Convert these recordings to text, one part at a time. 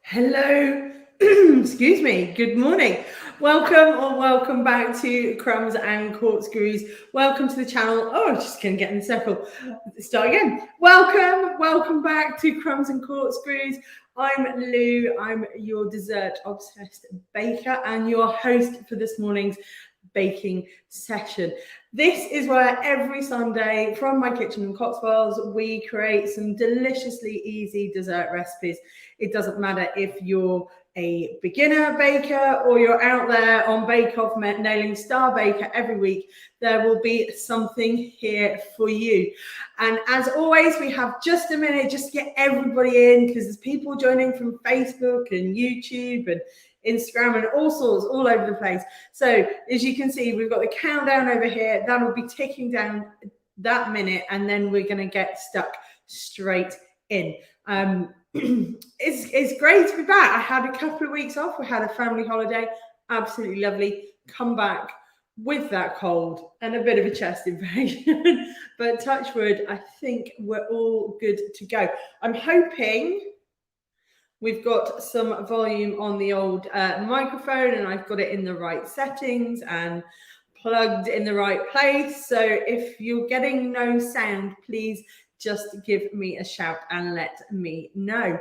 Hello, excuse me, good morning. Welcome back to Crumbs and Corkscrews. Welcome to the channel. Oh, I'm just going to get in a circle. Start again. Welcome back to Crumbs and Corkscrews. I'm Lou, I'm your dessert obsessed baker and your host for this morning's baking session. This is where every Sunday from my kitchen in Cotswolds, we create some deliciously easy dessert recipes. It doesn't matter if you're a beginner baker or you're out there on Bake Off nailing Star Baker every week, there will be something here for you. And as always, we have just a minute just to get everybody in because there's people joining from Facebook and YouTube and Instagram and all sorts all over the place. So as you can see, we've got the countdown over here. That'll be ticking down that minute and then we're going to get stuck straight in. It's great to be back. I had a couple of weeks off. We had a family holiday. Absolutely lovely. Come back with that cold and a bit of a chest infection. But touch wood, I think we're all good to go. I'm hoping we've got some volume on the old microphone and I've got it in the right settings and plugged in the right place. So if you're getting no sound, please just give me a shout and let me know.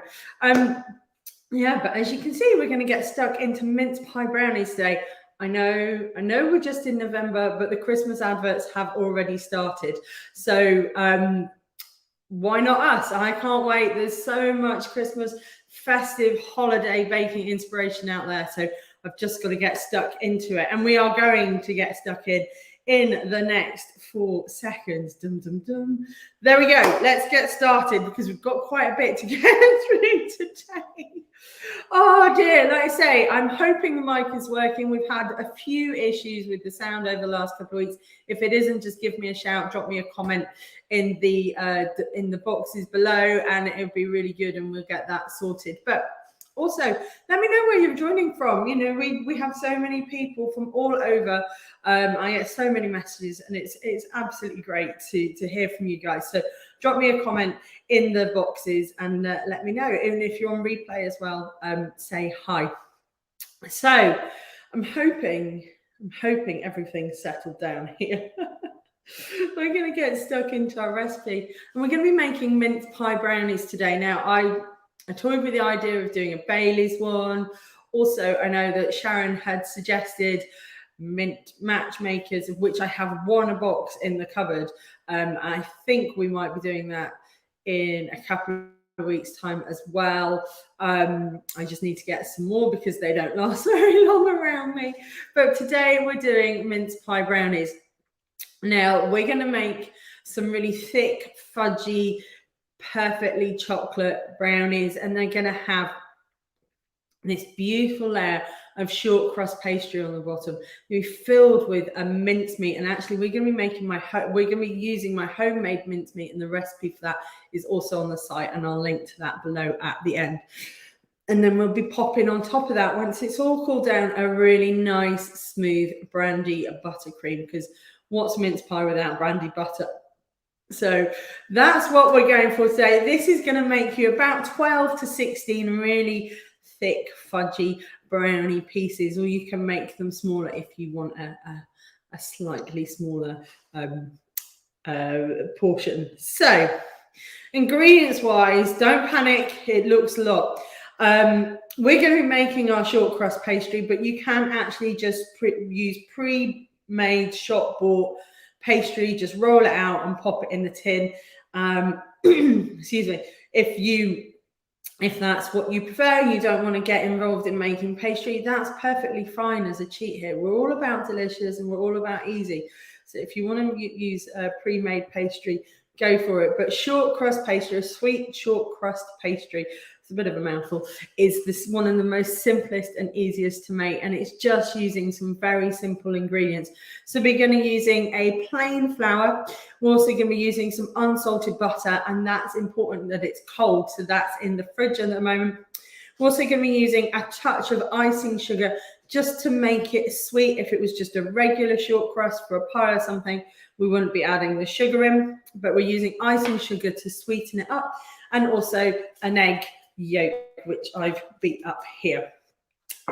Yeah, but as you can see, we're going to get stuck into mince pie brownies today. I know we're just in November, but the Christmas adverts have already started. So why not us? I can't wait. There's so much Christmas festive holiday baking inspiration out there. So I've just got to get stuck into it. And we are going to get stuck in the next 4 seconds. Dum, dum, dum. There we go. Let's get started because we've got quite a bit to get through today. Oh dear, like I say, I'm hoping the mic is working. We've had a few issues with the sound over the last couple of weeks. If it isn't, just give me a shout, drop me a comment in the boxes below and it'll be really good and we'll get that sorted. But also, let me know where you're joining from. You know, we have so many people from all over. I get so many messages and it's absolutely great to hear from you guys. So drop me a comment in the boxes and let me know. Even if you're on replay as well, say hi. So I'm hoping everything's settled down here. We're going to get stuck into our recipe and we're going to be making mince pie brownies today. Now, I toyed with the idea of doing a Bailey's one. Also, I know that Sharon had suggested mint matchmakers, of which I have one box in the cupboard. I think we might be doing that in a couple of weeks' time as well. I just need to get some more because they don't last very long around me. But today we're doing mince pie brownies. Now, we're going to make some really thick, fudgy, perfectly chocolate brownies, and they're going to have this beautiful layer of short crust pastry on the bottom. You're filled with a mincemeat, and actually we're going to be making using my homemade mincemeat, and the recipe for that is also on the site, and I'll link to that below at the end. And then we'll be popping on top of that, once it's all cooled down, a really nice smooth brandy buttercream, because what's mince pie without brandy butter? So that's what we're going for today. This is going to make you about 12 to 16 really thick, fudgy brownie pieces, or you can make them smaller if you want a slightly smaller portion. So ingredients wise, don't panic, it looks a lot. We're going to be making our short crust pastry, but you can actually just use pre-made shop bought pastry, just roll it out and pop it in the tin. Excuse me. If that's what you prefer, you don't want to get involved in making pastry, that's perfectly fine as a cheat here. We're all about delicious and we're all about easy. So if you want to use a pre-made pastry, go for it. But short crust pastry, a sweet short crust pastry, it's a bit of a mouthful, is this one of the most simplest and easiest to make, and it's just using some very simple ingredients. So we're going to be using a plain flour. We're also going to be using some unsalted butter, and that's important that it's cold, so that's in the fridge at the moment. We're also going to be using a touch of icing sugar just to make it sweet. If it was just a regular short crust for a pie or something, we wouldn't be adding the sugar in, but we're using icing sugar to sweeten it up, and also an egg yolk which I've beat up here.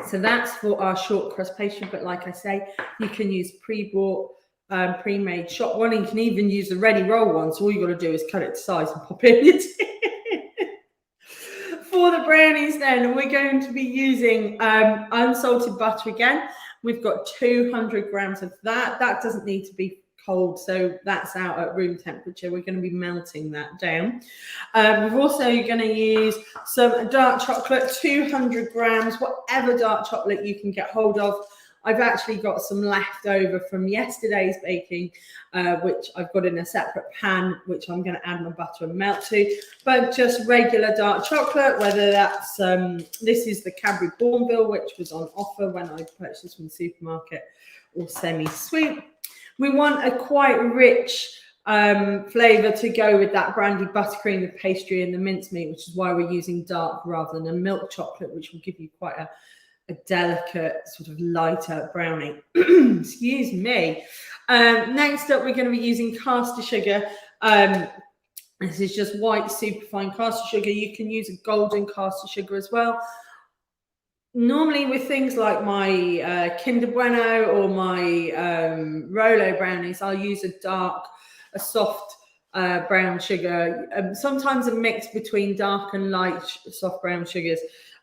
So that's for our short crust pastry, but like I say, you can use pre-bought, pre-made shop one. You can even use the ready roll one. So all you got to do is cut it to size and pop it in your tin. For the brownies then, we're going to be using unsalted butter again. We've got 200 grams of that. That doesn't need to be cold, so that's out at room temperature. We're going to be melting that down. We're also going to use some dark chocolate, 200 grams, whatever dark chocolate you can get hold of. I've actually got some left over from yesterday's baking, which I've got in a separate pan, which I'm going to add my butter and melt to. But just regular dark chocolate, whether that's, this is the Cadbury Bourneville, which was on offer when I purchased from the supermarket, or semi-sweet. We want a quite rich flavour to go with that brandy buttercream, the pastry and the mincemeat, which is why we're using dark rather than a milk chocolate, which will give you quite a delicate, sort of lighter brownie. Excuse me. Next up, we're going to be using caster sugar. This is just white superfine caster sugar. You can use a golden caster sugar as well. Normally with things like my Kinder Bueno or my Rolo brownies, I'll use a soft brown sugar, sometimes a mix between dark and light soft brown sugars.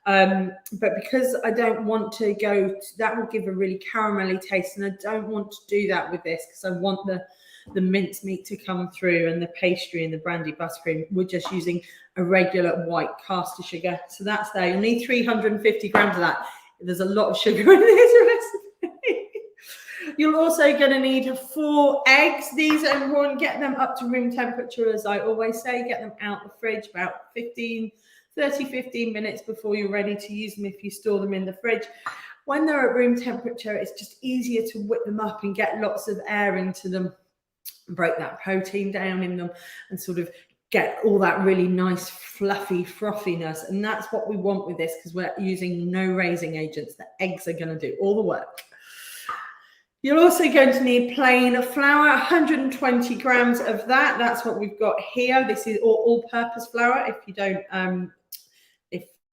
But because I don't want to go, that will give a really caramelly taste, and I don't want to do that with this because I want the mincemeat to come through and the pastry and the brandy buttercream. We're just using a regular white caster sugar. So that's there. You'll need 350 grams of that. There's a lot of sugar in this recipe. You're also going to need 4 eggs. These are important. Get them up to room temperature, as I always say. Get them out the fridge about 15 minutes before you're ready to use them if you store them in the fridge. When they're at room temperature, it's just easier to whip them up and get lots of air into them, break that protein down in them, and sort of get all that really nice fluffy frothiness. And that's what we want with this, because we're using no raising agents. The eggs are going to do all the work. You're also going to need plain flour, 120 grams of that. That's what we've got here. This is all-purpose flour. If you don't,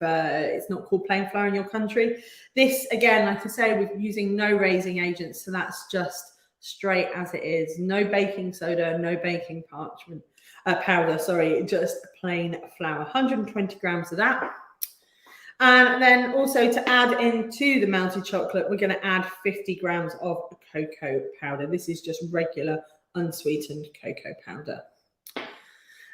it's not called plain flour in your country. This, again, like I say, we're using no raising agents, so that's just straight as it is. No baking soda, no baking powder, sorry, just plain flour. 120 grams of that. And then also to add into the melted chocolate, we're going to add 50 grams of cocoa powder. This is just regular unsweetened cocoa powder.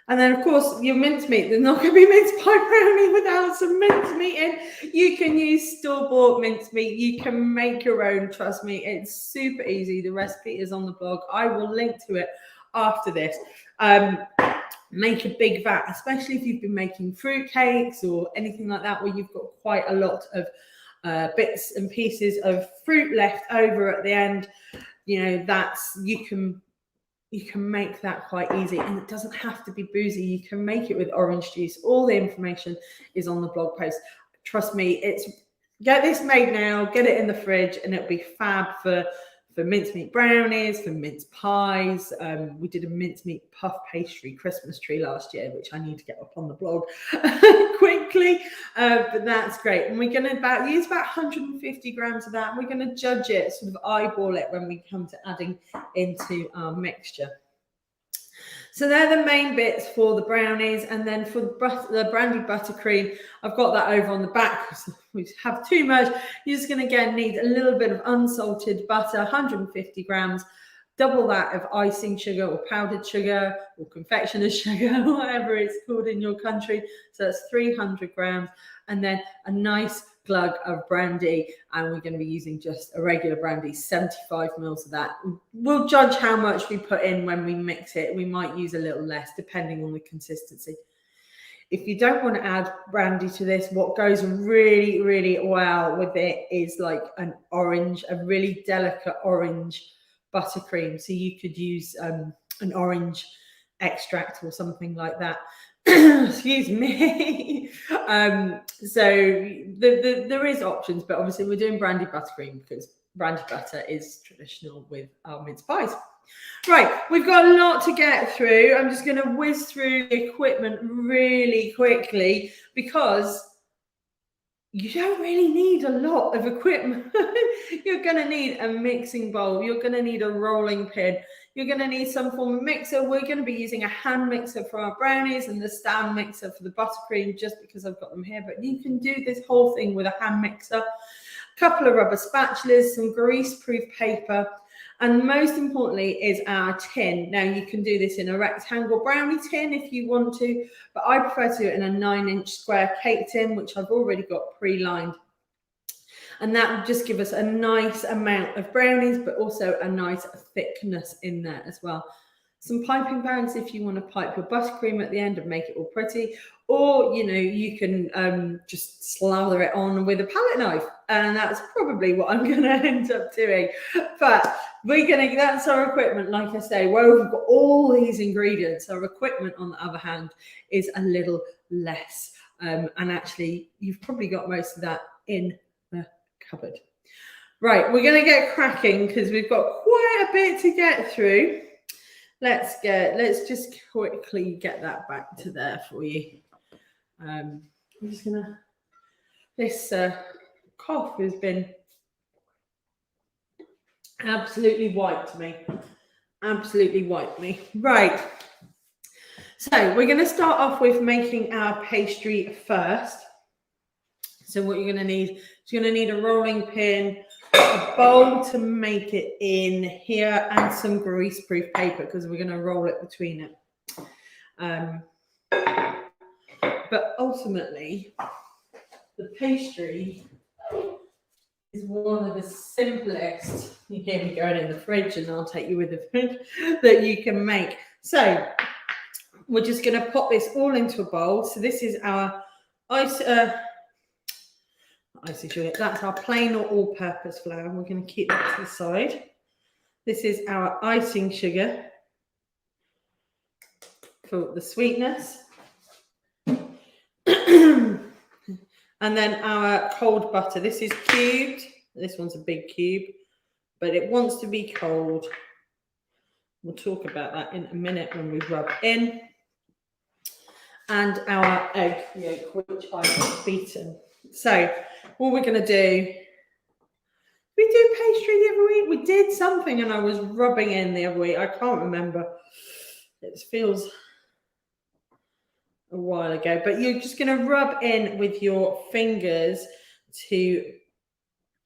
And then, of course, your mincemeat. There's not going to be mince pie brownie without some mincemeat in. You can use store-bought mincemeat. You can make your own. Trust me, it's super easy. The recipe is on the blog. I will link to it after this. Make a big vat, especially if you've been making fruit cakes or anything like that, where you've got quite a lot of bits and pieces of fruit left over at the end. You know, you can make that quite easy, and it doesn't have to be boozy. You can make it with orange juice. All the information is on the blog post. Trust me, get this made now, get it in the fridge, and it'll be fab for mincemeat brownies, for mince pies. We did a mincemeat puff pastry Christmas tree last year, which I need to get up on the blog quickly. But that's great. And we're going to use about 150 grams of that. And we're going to judge it, sort of eyeball it when we come to adding into our mixture. So they're the main bits for the brownies. And then for the brandy buttercream, I've got that over on the back. We have too much. You're just going to, again, need a little bit of unsalted butter, 150 grams, double that of icing sugar or powdered sugar or confectioner's sugar, whatever it's called in your country. So that's 300 grams. And then a nice glug of brandy, and we're going to be using just a regular brandy, 75 mils of that. We'll judge how much we put in when we mix it. We might use a little less depending on the consistency. If you don't want to add brandy to this, what goes really, really well with it is like a really delicate orange buttercream. So you could use an orange extract or something like that. Excuse me. So there is options, but obviously we're doing brandy buttercream because brandy butter is traditional with our mince pies. Right, we've got a lot to get through. I'm just going to whiz through the equipment really quickly because you don't really need a lot of equipment. You're going to need a mixing bowl. You're going to need a rolling pin. You're going to need some form of mixer. We're going to be using a hand mixer for our brownies and the stand mixer for the buttercream, just because I've got them here. But you can do this whole thing with a hand mixer, a couple of rubber spatulas, some grease-proof paper, and most importantly is our tin. Now, you can do this in a rectangle brownie tin if you want to, but I prefer to do it in a 9-inch square cake tin, which I've already got pre-lined. And that will just give us a nice amount of brownies, but also a nice thickness in there as well. Some piping bags if you want to pipe your buttercream at the end and make it all pretty, or you can just slather it on with a palette knife, and that's probably what I'm going to end up doing. But that's our equipment. Like I say, where we've got all these ingredients, our equipment on the other hand is a little less, and actually you've probably got most of that in the cupboard. Right, we're going to get cracking because we've got quite a bit to get through. Let's just quickly get that back to there for you. I'm just gonna, this cough has been absolutely wiped me. Right, so we're gonna start off with making our pastry first. So what you're gonna need is you're gonna need a rolling pin, a bowl to make it in here, and some grease-proof paper because we're going to roll it between it. But ultimately, the pastry is one of the simplest. You hear me going in the fridge, and I'll take you with the fridge that you can make. So we're just going to pop this all into a bowl. So this is our icing sugar. That's our plain or all-purpose flour. We're going to keep that to the side. This is our icing sugar for the sweetness. And then our cold butter. This is cubed. This one's a big cube, but it wants to be cold. We'll talk about that in a minute when we rub in. And our egg yolk, which I've beaten. So what we're going to do, we do pastry the other week. We did something and I was rubbing in the other week. I can't remember. It feels a while ago, but you're just going to rub in with your fingers to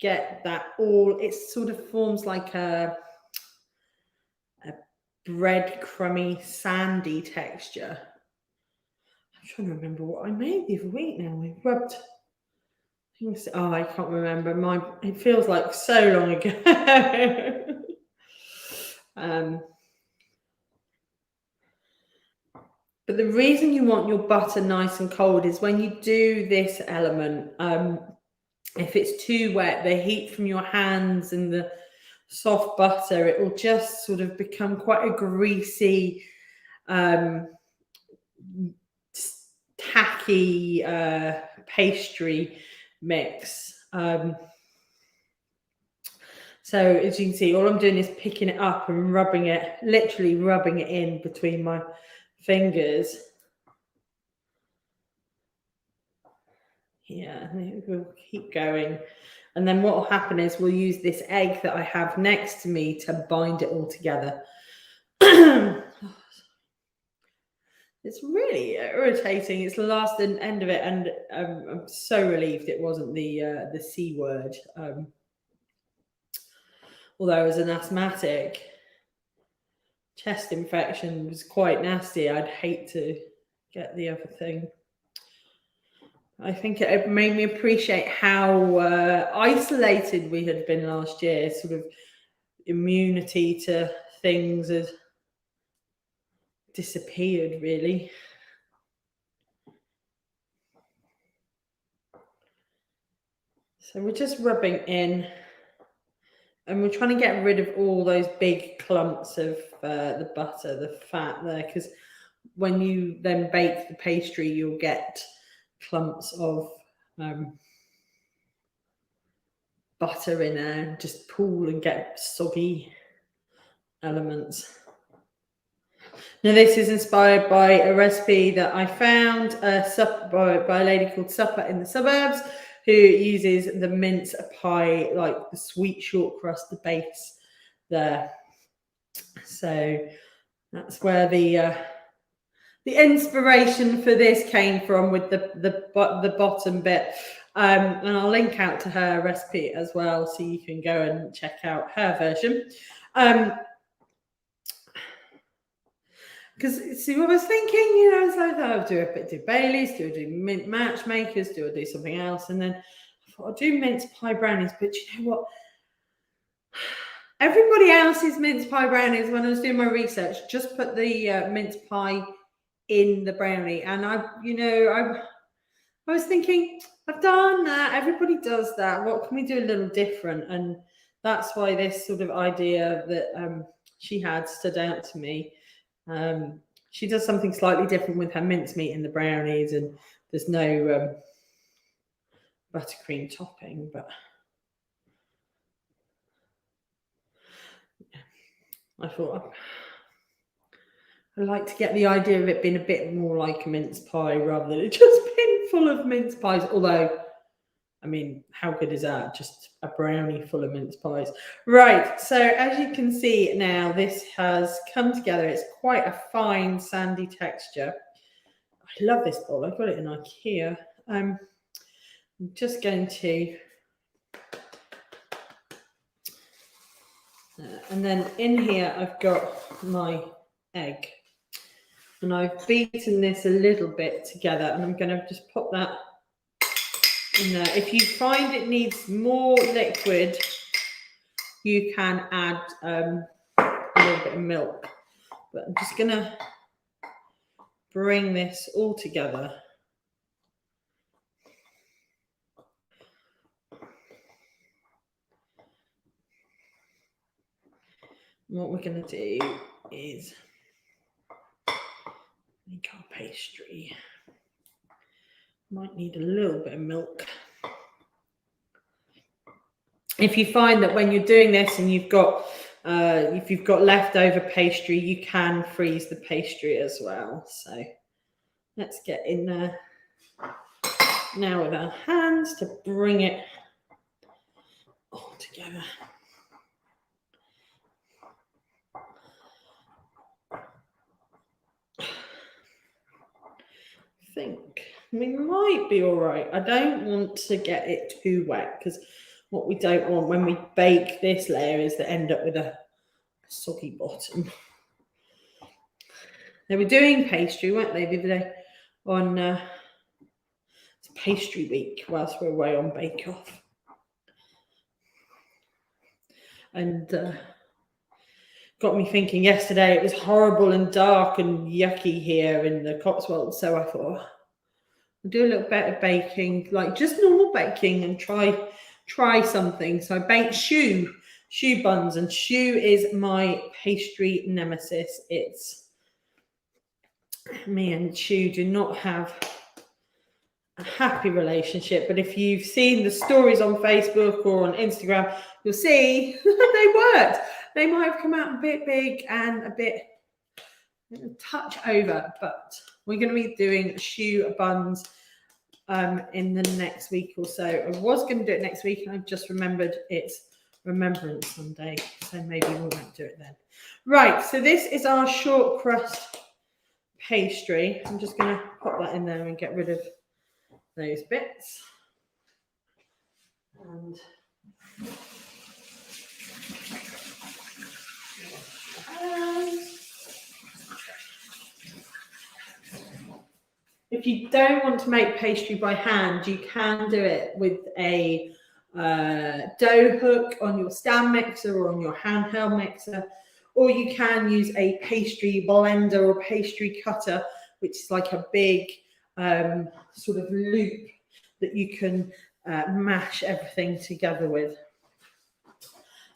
get that all. It sort of forms like a bread crummy sandy texture. I'm trying to remember what I made the other week now. We rubbed things. Oh, I can't remember. It feels like so long ago. But the reason you want your butter nice and cold is when you do this element, if it's too wet, the heat from your hands and the soft butter, it will just sort of become quite a greasy, tacky pastry mix. So as you can see, all I'm doing is picking it up and rubbing it, literally rubbing it in between my fingers. Yeah, we'll keep going. And then what will happen is we'll use this egg that I have next to me to bind it all together. It's really irritating. It's the last end of it, and I'm so relieved it wasn't the C word. Although as an asthmatic, chest infection was quite nasty. I'd hate to get the other thing. I think it made me appreciate how isolated we had been last year. Sort of immunity to things had disappeared, really. So we're just rubbing in, and we're trying to get rid of all those big clumps of the butter, the fat there, because when you then bake the pastry, you'll get clumps of butter in there and just pool and get soggy elements. Now this is inspired by a recipe that I found by a lady called Supper in the Suburbs, who uses the mince pie, like the sweet short crust, the base there. So that's where the inspiration for this came from, with the bottom bit. And I'll link out to her recipe as well, so you can go and check out her version. Because see, what I was thinking, you know, it's like, I'll do Baileys, do mint matchmakers, do something else, and then I thought I'll do mince pie brownies. But you know what? Everybody else's mince pie brownies, when I was doing my research, just put the mince pie in the brownie, and I was thinking, I've done that. Everybody does that. What can we do a little different? And that's why this sort of idea that she had stood out to me. She does something slightly different with her mincemeat in the brownies, and there's no buttercream topping, but I thought I like to get the idea of it being a bit more like a mince pie rather than it just being full of mince pies. Although, I mean, how good is that? Just a brownie full of mince pies. Right, so as you can see now, this has come together. It's quite a fine, sandy texture. I love this bowl. I got it in IKEA. I'm just going to... and then in here, I've got my egg. And I've beaten this a little bit together, and I'm going to just pop that in there. If you find it needs more liquid, you can add a little bit of milk. But I'm just going to bring this all together. And what we're going to do is make our pastry. Might need a little bit of milk. If you find that when you're doing this and you've got if you've got leftover pastry, you can freeze the pastry as well. So let's get in there now with our hands to bring it all together. I think we might be all right. I don't want to get it too wet, because what we don't want when we bake this layer is to end up with a soggy bottom. They were doing pastry, weren't they, the other day on pastry week whilst we're away on Bake Off. And got me thinking yesterday, it was horrible and dark and yucky here in the Cotswolds. So I thought, I'll do a little bit of baking, like just normal baking, and try something. So I baked choux buns, and choux is my pastry nemesis. It's me and choux do not have a happy relationship, but if you've seen the stories on Facebook or on Instagram, you'll see they worked. They might have come out a bit big and a bit touch over, but we're going to be doing choux buns in the next week or so. I was going to do it next week, and I've just remembered it's Remembrance Sunday, so maybe we won't do it then. Right, so this is our short crust pastry. I'm just going to pop that in there and get rid of those bits. And if you don't want to make pastry by hand, you can do it with a dough hook on your stand mixer or on your handheld mixer, or you can use a pastry blender or pastry cutter, which is like a big sort of loop that you can mash everything together with.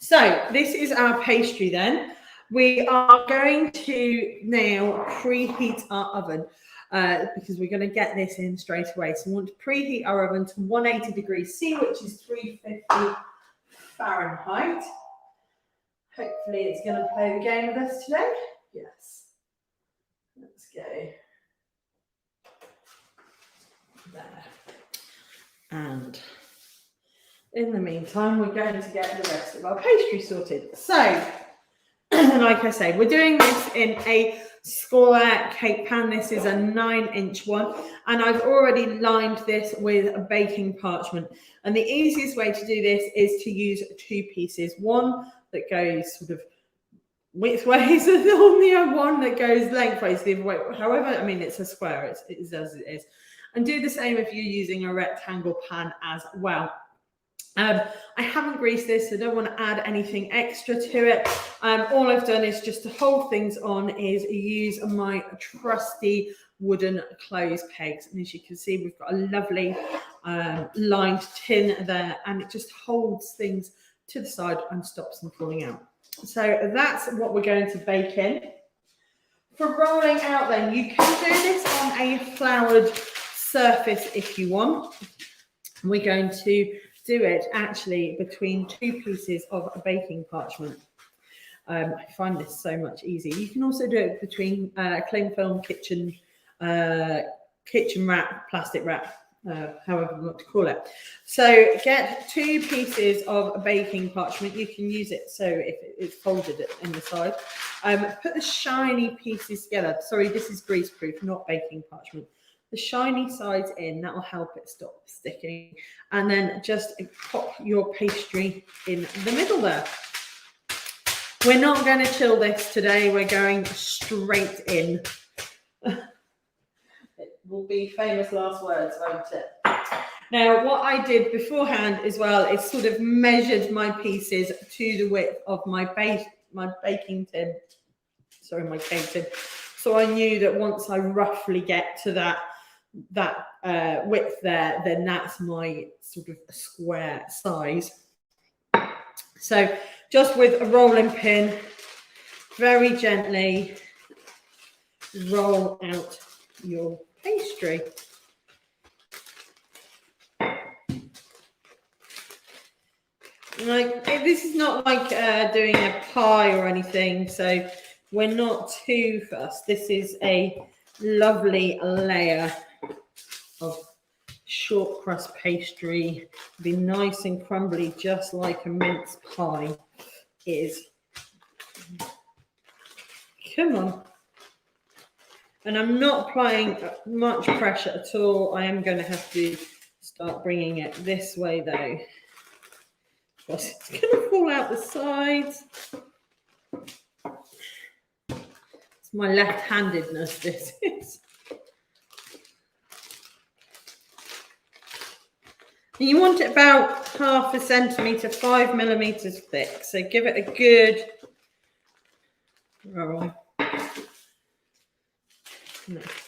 So this is our pastry then. We are going to now preheat our oven because we're going to get this in straight away. So we want to preheat our oven to 180 degrees C, which is 350 Fahrenheit. Hopefully it's going to play the game with us today. Yes. Let's go. There. And in the meantime, we're going to get the rest of our pastry sorted. So, like I say, we're doing this in a square cake pan. This is a 9-inch one, and I've already lined this with a baking parchment. And the easiest way to do this is to use 2 pieces, one that goes sort of widthways and the other one that goes lengthways the other way. However, I mean, it's a square, it's as it is. And do the same if you're using a rectangle pan as well. I haven't greased this, so I don't want to add anything extra to it. All I've done is just to hold things on is use my trusty wooden clothes pegs. And as you can see, we've got a lovely lined tin there, and it just holds things to the side and stops them falling out. So that's what we're going to bake in. For rolling out then, you can do this on a floured surface if you want. We're going to do it actually between 2 pieces of a baking parchment. I find this so much easier. You can also do it between cling film, kitchen wrap, plastic wrap, however you want to call it. So get 2 pieces of a baking parchment. You can use it so if it's folded in the side. Put the shiny pieces together. Sorry, this is grease proof, not baking parchment. The shiny sides in, that will help it stop sticking. And then just pop your pastry in the middle there. We're not going to chill this today. We're going straight in. It will be famous last words, won't it? Now, what I did beforehand as well is sort of measured my pieces to the width of my baking tin. Sorry, my cake tin. So I knew that once I roughly get to that width there, then that's my sort of square size. So just with a rolling pin, very gently roll out your pastry. Like, this is not like doing a pie or anything, so we're not too fussed. This is a lovely layer of short crust pastry. Be nice and crumbly, just like a mince pie is. Come on. And I'm not applying much pressure at all. I am going to have to start bringing it this way though, because it's going to fall out the sides. It's my left-handedness, this is. You want it about 0.5 centimetre, 5 millimetres thick. So give it a good roll.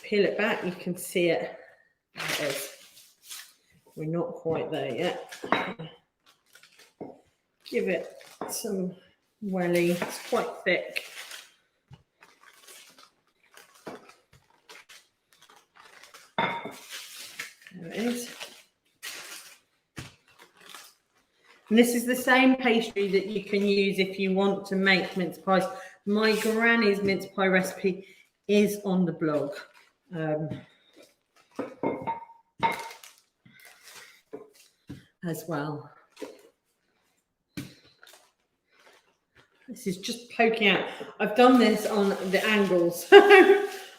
Peel it back, you can see it. There it is. We're not quite there yet. Give it some welly. It's quite thick. There it is. And this is the same pastry that you can use if you want to make mince pies. My granny's mince pie recipe is on the blog. As well. This is just poking out. I've done this on the angles.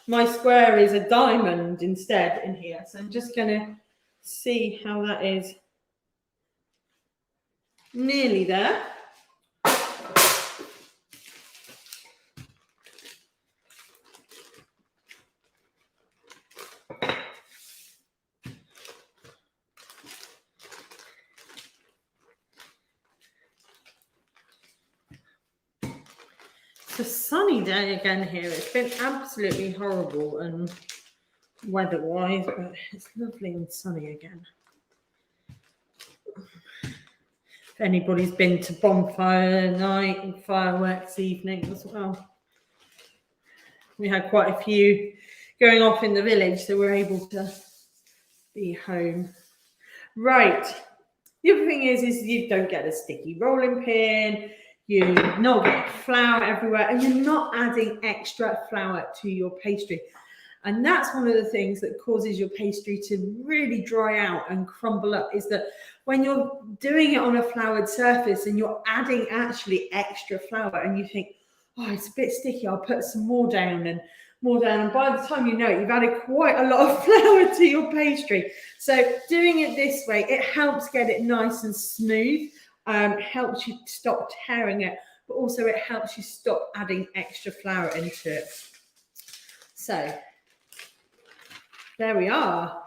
My square is a diamond instead in here. So I'm just going to see how that is. Nearly there. It's a sunny day again here. It's been absolutely horrible and weather-wise, but it's lovely and sunny again. If anybody's been to bonfire night and fireworks evening as well. We had quite a few going off in the village, so we're able to be home. Right. The other thing is you don't get a sticky rolling pin. You're not getting flour everywhere, and you're not adding extra flour to your pastry. And that's one of the things that causes your pastry to really dry out and crumble up, is that when you're doing it on a floured surface and you're adding actually extra flour and you think, oh, it's a bit sticky, I'll put some more down and more down. And by the time you know it, you've added quite a lot of flour to your pastry. So doing it this way, it helps get it nice and smooth, helps you stop tearing it, but also it helps you stop adding extra flour into it. So there we are.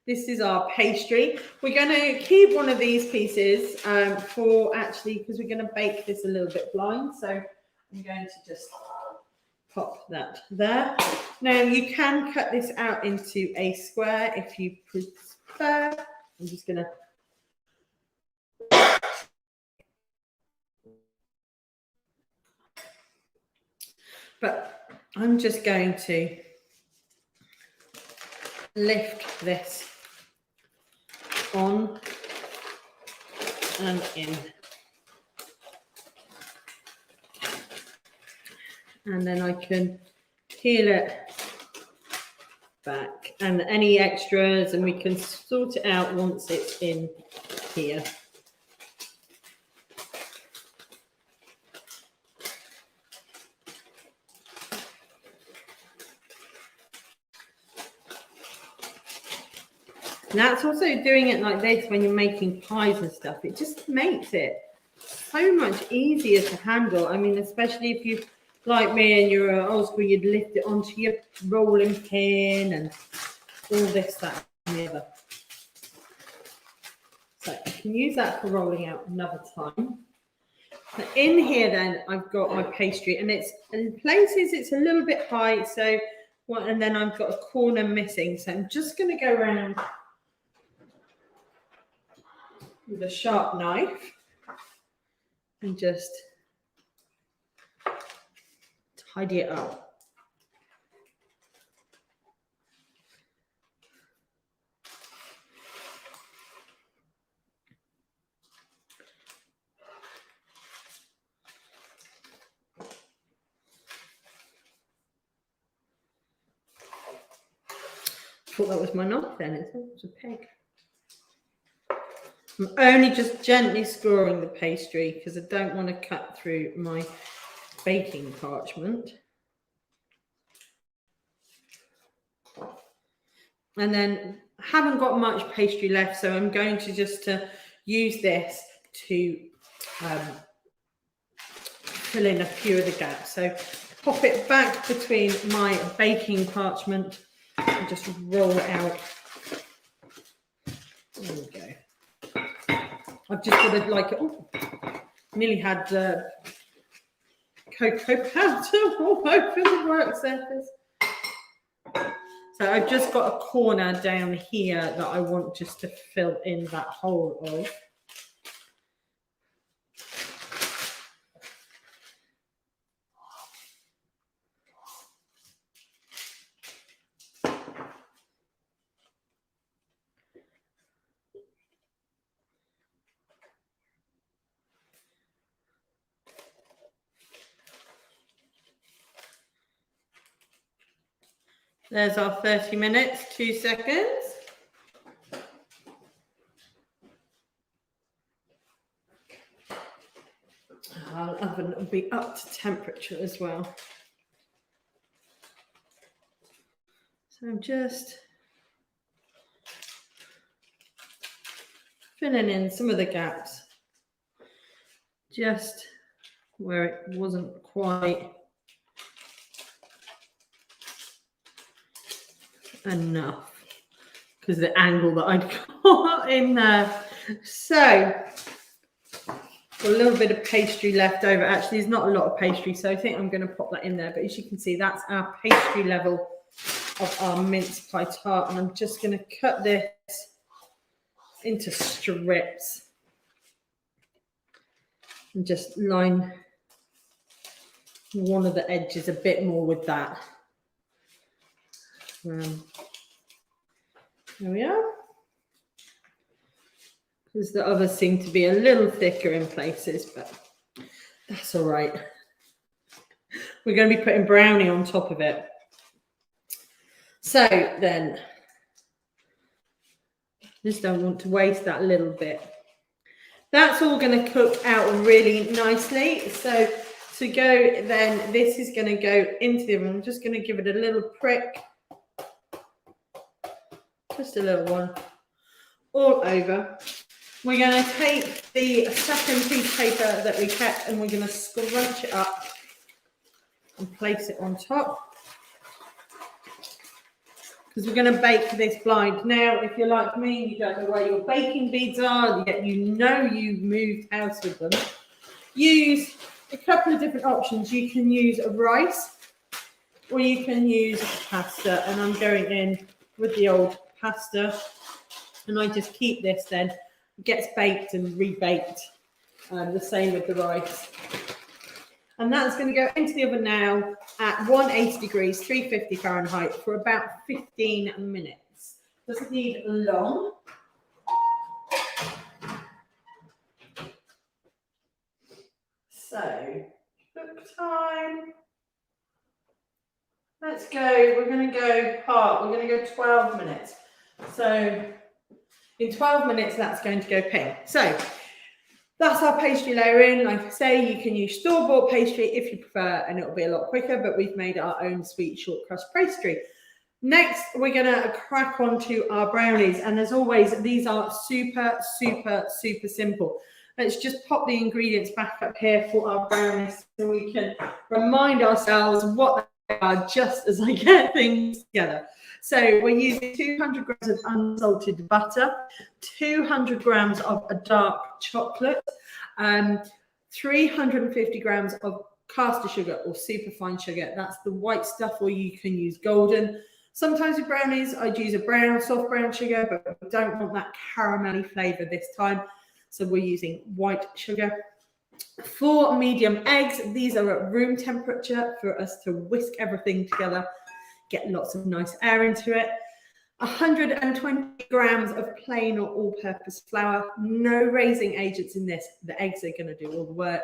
This is our pastry. We're going to keep one of these pieces for actually, because we're going to bake this a little bit blind. So I'm going to just pop that there. Now you can cut this out into a square if you prefer. I'm just going to. But I'm just going to lift this on and in, and then I can peel it back, and any extras, and we can sort it out once it's in here. And that's also doing it like this when you're making pies and stuff. It just makes it so much easier to handle. I mean, especially if you, like me, and you're old school, you'd lift it onto your rolling pin and all this, that, and the other. So I can use that for rolling out another time. So in here then, I've got my pastry, and it's in places it's a little bit high. So, and then I've got a corner missing. So I'm just going to go around with a sharp knife and just tidy it up. I thought that was my knife then, it was a peg. I'm only just gently scoring the pastry because I don't want to cut through my baking parchment. And then I haven't got much pastry left, so I'm going to just use this to fill in a few of the gaps. So pop it back between my baking parchment and just roll it out. There we go. I've just got to like, oh, nearly had cocoa powder all over the work surface. So I've just got a corner down here that I want just to fill in that hole of. There's our 30 minutes, 2 seconds. Our oven will be up to temperature as well. So I'm just filling in some of the gaps, just where it wasn't quite enough because the angle that I'd got in there. So got a little bit of pastry left over. Actually, there's not a lot of pastry, so I think I'm going to pop that in there. But as you can see, that's our pastry level of our mince pie tart, and I'm just going to cut this into strips and just line one of the edges a bit more with that. There we are. Because the others seem to be a little thicker in places, but that's all right. We're going to be putting brownie on top of it. So then, just don't want to waste that little bit. That's all going to cook out really nicely. So to go then, this is going to go into the oven. I'm just going to give it a little prick. Just a little one. All over. We're going to take the second piece of paper that we kept and we're going to scrunch it up and place it on top. Because we're going to bake this blind. Now, if you're like me, you don't know where your baking beads are, yet you know you've moved house with them, use a couple of different options. You can use rice or you can use pasta. And I'm going in with the old pasta. And I just keep this then. It gets baked and rebaked. The same with the rice. And that's going to go into the oven now at 180 degrees, 350 Fahrenheit for about 15 minutes. Doesn't need long. So, cook time. Let's go. We're going to go part. We're going to go 12 minutes. So, in 12 minutes, that's going to go pink. So, that's our pastry layering. Like I say, you can use store-bought pastry if you prefer, and it'll be a lot quicker, but we've made our own sweet short crust pastry. Next, we're going to crack on to our brownies. And as always, these are super, super, super simple. Let's just pop the ingredients back up here for our brownies so we can remind ourselves what they are just as I get things together. So we're using 200 grams of unsalted butter, 200 grams of a dark chocolate, 350 grams of caster sugar or superfine sugar. That's the white stuff, or you can use golden. Sometimes with brownies, I'd use a brown, soft brown sugar, but we don't want that caramelly flavour this time. So we're using white sugar. 4 medium eggs. These are at room temperature for us to whisk everything together. Get lots of nice air into it. 120 grams of plain or all-purpose flour. No raising agents in this. The eggs are going to do all the work.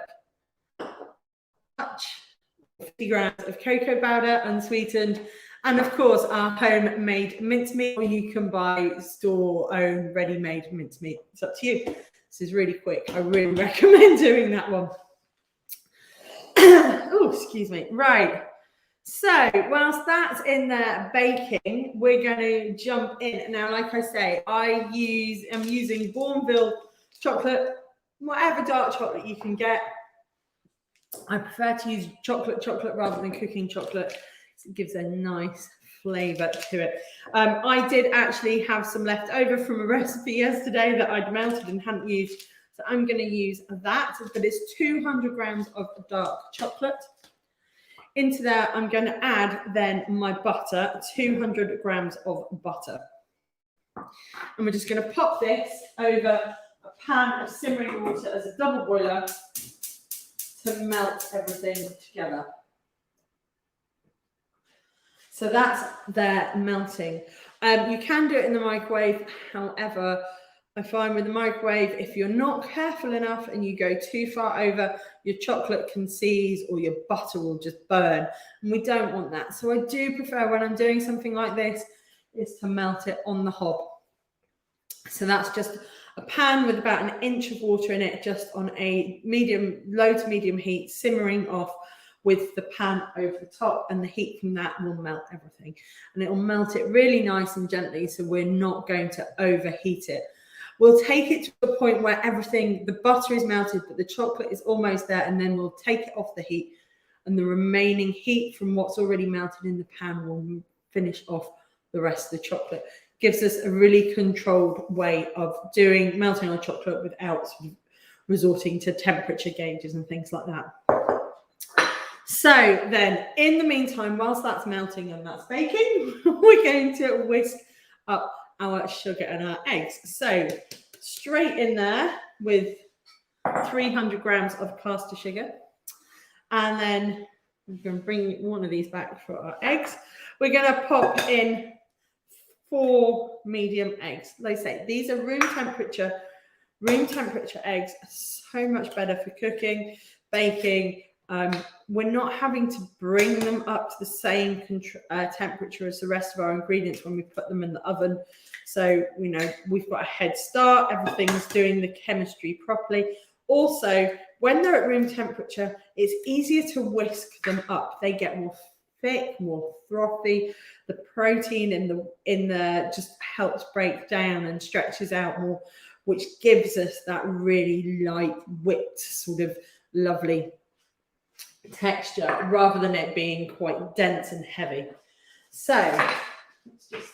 50 grams of cocoa powder, unsweetened. And of course, our homemade mincemeat, or you can buy store-owned ready-made mincemeat. It's up to you. This is really quick. I really recommend doing that one. Oh, excuse me. Right. So whilst that's in there baking, we're going to jump in. Now, like I say, I'm using Bourneville chocolate, whatever dark chocolate you can get. I prefer to use chocolate rather than cooking chocolate. It gives a nice flavour to it. I did actually have some left over from a recipe yesterday that I'd melted and hadn't used. So I'm going to use that, but it's 200 grams of dark chocolate. Into there, I'm going to add then my butter, 200 grams of butter. And we're just going to pop this over a pan of simmering water as a double boiler to melt everything together. So that's there melting. You can do it in the microwave. However, I find with the microwave, if you're not careful enough and you go too far over, your chocolate can seize or your butter will just burn. And we don't want that. So I do prefer, when I'm doing something like this, is to melt it on the hob. So that's just a pan with about 1 inch of water in it, just on a low to medium heat, simmering off with the pan over the top, and the heat from that will melt everything. And it will melt it really nice and gently, so we're not going to overheat it. We'll take it to a point where the butter is melted, but the chocolate is almost there, and then we'll take it off the heat, and the remaining heat from what's already melted in the pan will finish off the rest of the chocolate. Gives us a really controlled way of melting our chocolate without sort of resorting to temperature gauges and things like that. So then, in the meantime, whilst that's melting and that's baking, we're going to whisk up our sugar and our eggs. So straight in there with 300 grams of caster sugar. And then I'm going to bring one of these back for our eggs. We're going to pop in 4 medium eggs. Like I say, these are room temperature eggs are so much better for cooking, baking, We're not having to bring them up to the same temperature as the rest of our ingredients when we put them in the oven. So, you know, we've got a head start. Everything's doing the chemistry properly. Also, when they're at room temperature, it's easier to whisk them up. They get more thick, more frothy. The protein in the just helps break down and stretches out more, which gives us that really light, whipped, sort of lovely texture rather than it being quite dense and heavy. So let's just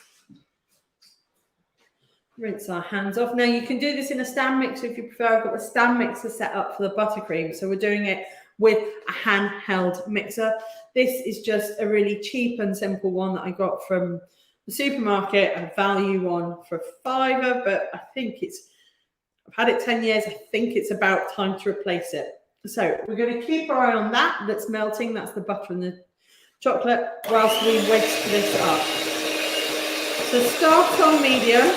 rinse our hands off. Now you can do this in a stand mixer if you prefer. I've got the stand mixer set up for the buttercream, so we're doing it with a handheld mixer. This is just a really cheap and simple one that I got from the supermarket, a value one for £5, but I think I've had it 10 years. I think it's about time to replace it. So we're going to keep our eye on that. That's melting. That's the butter and the chocolate whilst we whisk this up. So start on medium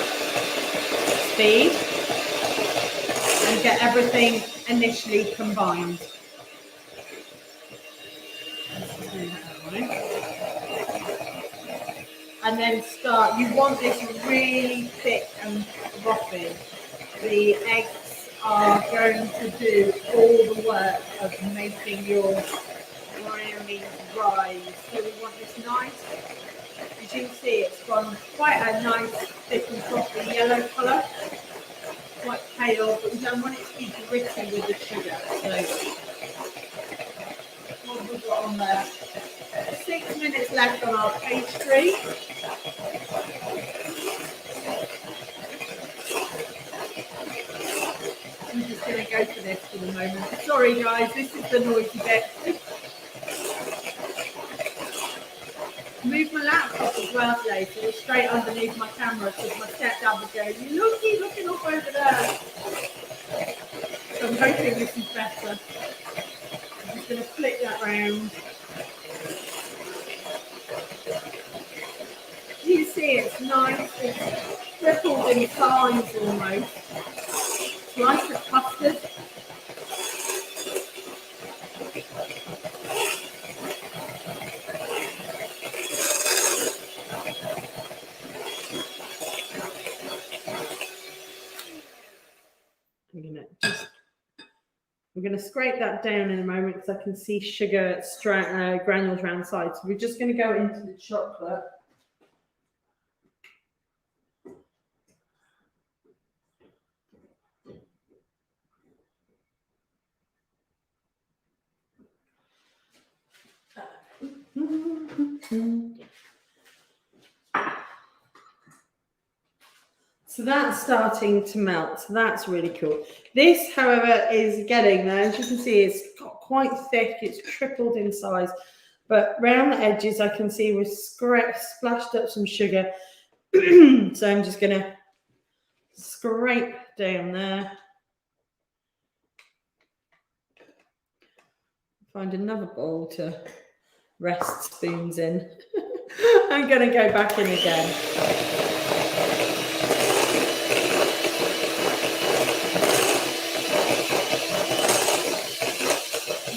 speed and get everything initially combined. And then start. You want this really thick and frothy. The eggs are going to do all the work of making your brownies rise. So we want this nice. As you can see, it's gone quite a nice, thick and frothy yellow colour. Quite pale, but we don't want it to be gritty with the sugar. So what we've got on there. 6 minutes left on our pastry. I'm just going to go for this for the moment. Sorry guys, this is the noisy bit. Moved my laptop as well today, so it's straight underneath my camera because my stepdad was going, "You looking up over there." So I'm hoping this is better. I'm just going to flip that round. You see it's nice, it's tripled in size almost. Slice of custard. We're going to scrape that down in a moment because I can see sugar granules around the side. So we're just going to go into the chocolate. So that's starting to melt. So that's really cool. This, however, is getting there. As you can see, it's got quite thick. It's tripled in size. But around the edges, I can see we've splashed up some sugar. So I'm just going to scrape down there. Find another bowl to rest spoons in. I'm going to go back in again.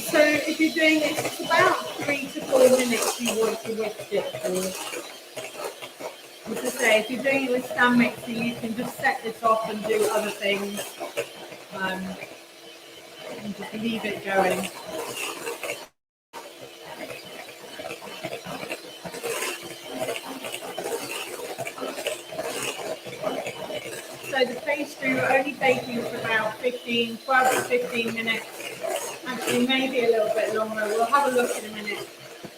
So if you're doing this, it's about 3 to 4 minutes you want to whisk it for. As I say, if you're doing it with stand mixer, you can just set this off and do other things. And just leave it going. So the pastry, we're only baking for about 12 to 15 minutes. Actually, maybe a little bit longer. We'll have a look in a minute.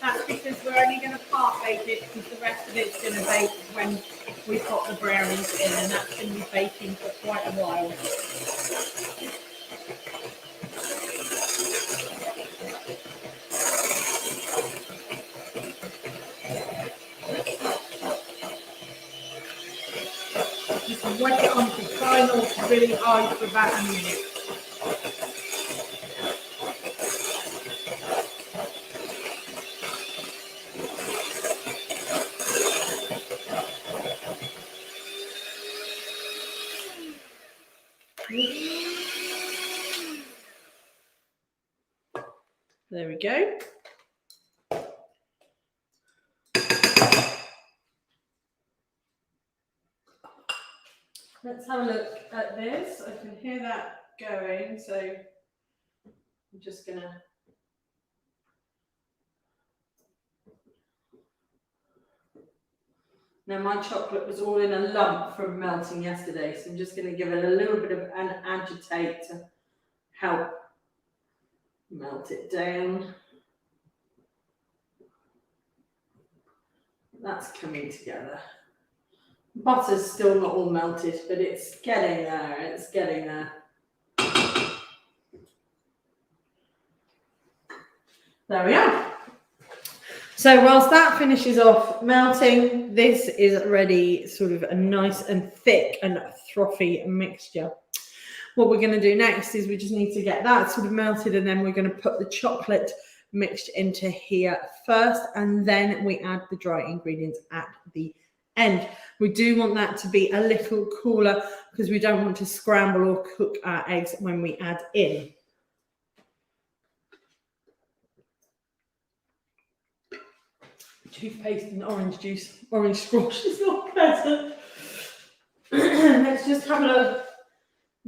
That's because we're only going to part bake it because the rest of it's going to bake when we've got the brownies in, and that's going to be baking for quite a while. Just wet it on to try not really high for about a minute. There we go. Let's have a look at this. I can hear that going, so I'm just gonna. Now my chocolate was all in a lump from melting yesterday, so I'm just gonna give it a little bit of an agitate to help melt it down. That's coming together. Butter's still not all melted, but it's getting there. It's getting there. There we are. So whilst that finishes off melting, this is ready, sort of a nice and thick and frothy mixture. What we're going to do next is we just need to get that sort of melted, and then we're going to put the chocolate mixed into here first, and then we add the dry ingredients at the end. We do want that to be a little cooler because we don't want to scramble or cook our eggs when we add in. Toothpaste and orange juice, orange squash is not pleasant. Let's just have a look.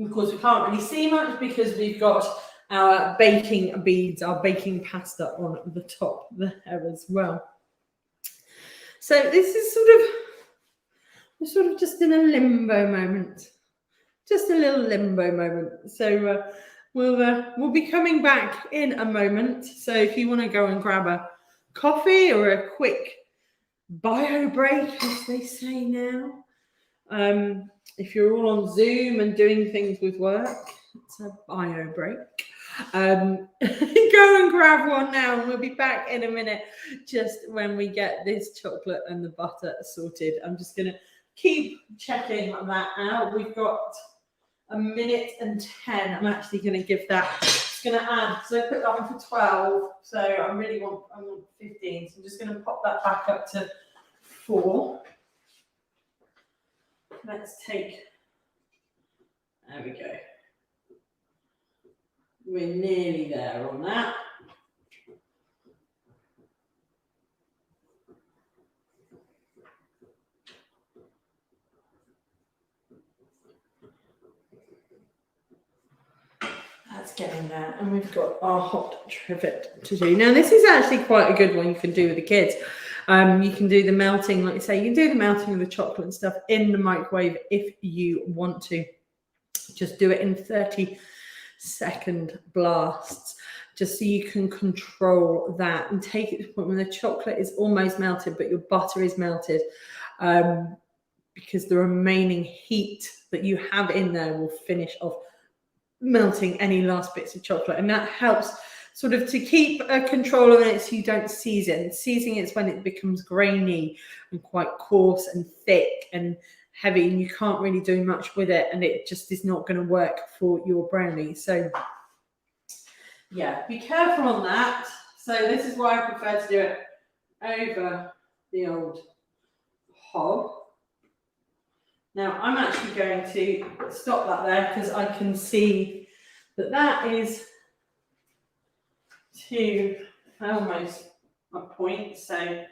Of course, we can't really see much because we've got our baking beads, our baking pasta on the top there as well. So this is we're sort of just in a limbo moment, just a little limbo moment. So we'll be coming back in a moment. So if you want to go and grab a coffee or a quick bio break, as they say now, if you're all on Zoom and doing things with work, it's a bio break. Go and grab one now, and we'll be back in a minute just when we get this chocolate and the butter sorted. I'm just going to keep checking that out. We've got a minute and 10. I'm actually going to give that, just going to add, so I put that one for 12, so I want 15, so I'm just going to pop that back up to 4. Let's take, there we go. We're nearly there on that. That's getting there, and we've got our hot trivet to do. Now, this is actually quite a good one you can do with the kids. You can do the melting, like I say, you can do the melting of the chocolate and stuff in the microwave if you want to. Just do it in 30-second blasts, just so you can control that and take it to the point when the chocolate is almost melted, but your butter is melted, because the remaining heat that you have in there will finish off melting any last bits of chocolate, and that helps sort of to keep a control on it so you don't seize it. And seizing it's when it becomes grainy and quite coarse and thick and heavy, and you can't really do much with it, and it just is not going to work for your brownie. So yeah, be careful on that. So this is why I prefer to do it over the old hob. Now I'm actually going to stop that there because I can see that that is to almost a point. So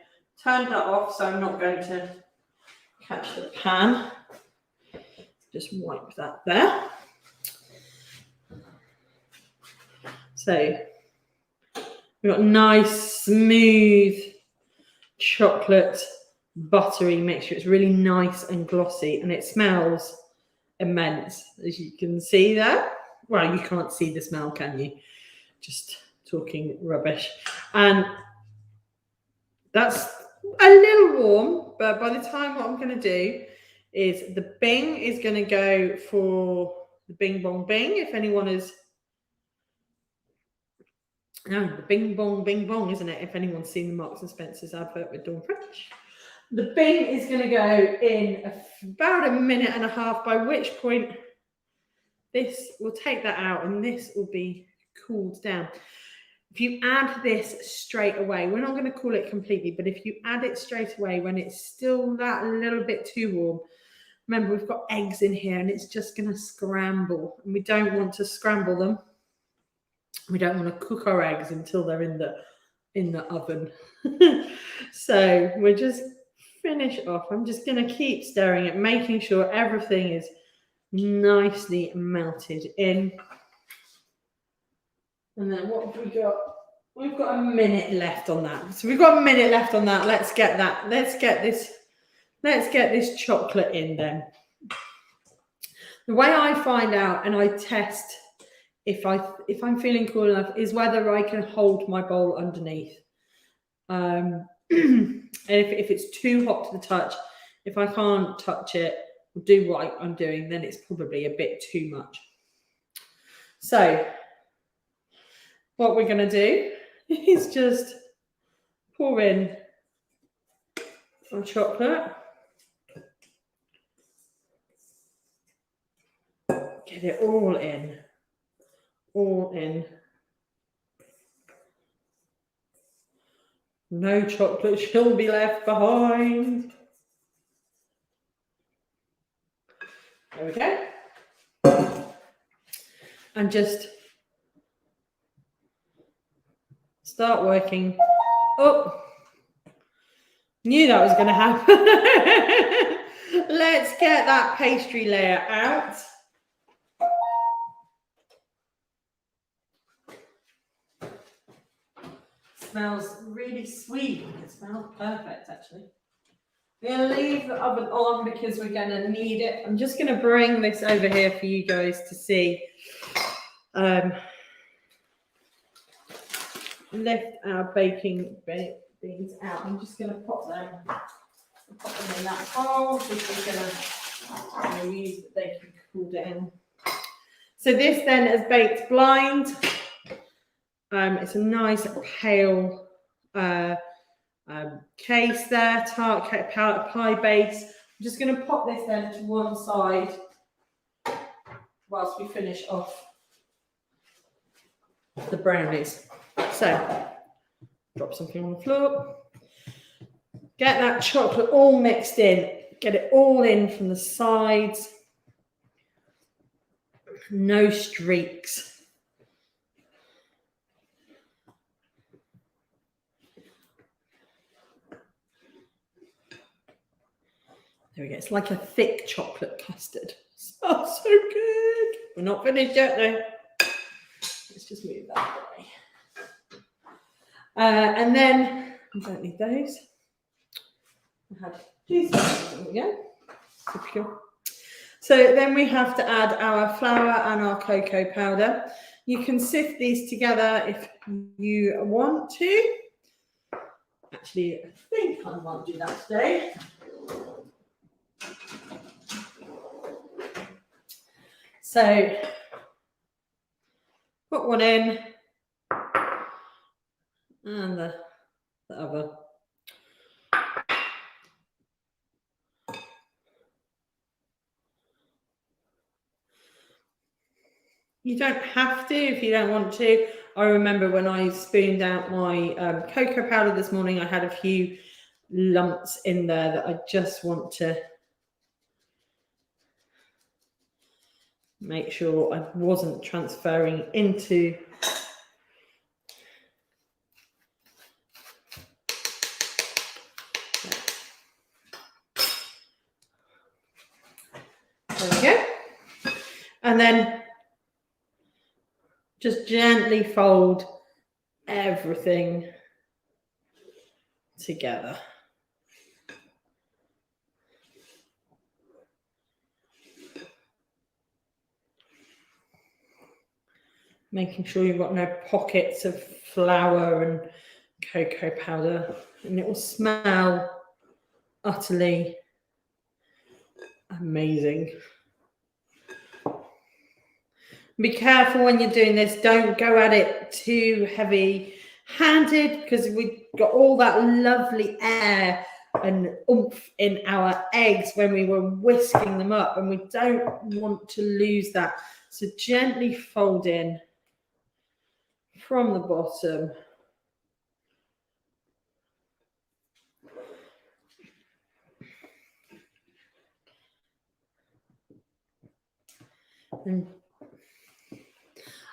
turn that off so I'm not going to catch the pan. Just wipe that there. So we've got nice, smooth chocolate buttery mixture. It's really nice and glossy, and it smells immense, as you can see there. Well, you can't see the smell, can you? Just talking rubbish. And that's a little warm, but by the time what I'm going to do is the bing is going to go for the bing bong bing. If anyone is, no, the bing bong, isn't it? If anyone's seen the Marks and Spencer's advert with Dawn French. The bing is going to go in about a minute and a half, by which point this will take that out and this will be cooled down. If you add this straight away, we're not going to cool it completely, but if you add it straight away when it's still that little bit too warm, remember we've got eggs in here and it's just going to scramble, and we don't want to scramble them We don't want to cook our eggs until they're in the oven. So we're just finish off. I'm just going to keep stirring it, making sure everything is nicely melted in. And then what have we got? We've got a minute left on that. So we've got a minute left on that. Let's get this chocolate in then. The way I find out and I test if I'm feeling cool enough is whether I can hold my bowl underneath. And if it's too hot to the touch, if I can't touch it or do what I'm doing, then it's probably a bit too much. So what we're going to do is just pour in our chocolate. Get it all in. All in. No chocolate shall be left behind. There we go. And just start working. Oh, knew that was going to happen. Let's get that pastry layer out. Smells really sweet. It smells perfect, actually. We're going to leave the oven on because we're going to need it. I'm just going to bring this over here for you guys to see. Lift our baking beans out. I'm just going to pop them in that bowl. Just going to use that they can cool down. So this then is baked blind. It's a nice pale case there, tart pie base. I'm just going to pop this then to one side whilst we finish off the brownies. So, drop something on the floor. Get that chocolate all mixed in. Get it all in from the sides. No streaks. There we go. It's like a thick chocolate custard. Smells so good. We're not finished yet though. Let's just move that away. And then, I don't need those. I had these. There we go. Typical. So then we have to add our flour and our cocoa powder. You can sift these together if you want to. Actually, I think I won't do that today. So, put one in and the other. You don't have to if you don't want to. I remember when I spooned out my cocoa powder this morning, I had a few lumps in there that I just want to make sure I wasn't transferring into there we go. And then just gently fold everything together. Making sure you've got no pockets of flour and cocoa powder, and it will smell utterly amazing. Be careful when you're doing this. Don't go at it too heavy-handed because we've got all that lovely air and oomph in our eggs when we were whisking them up, and we don't want to lose that. So gently fold in from the bottom. And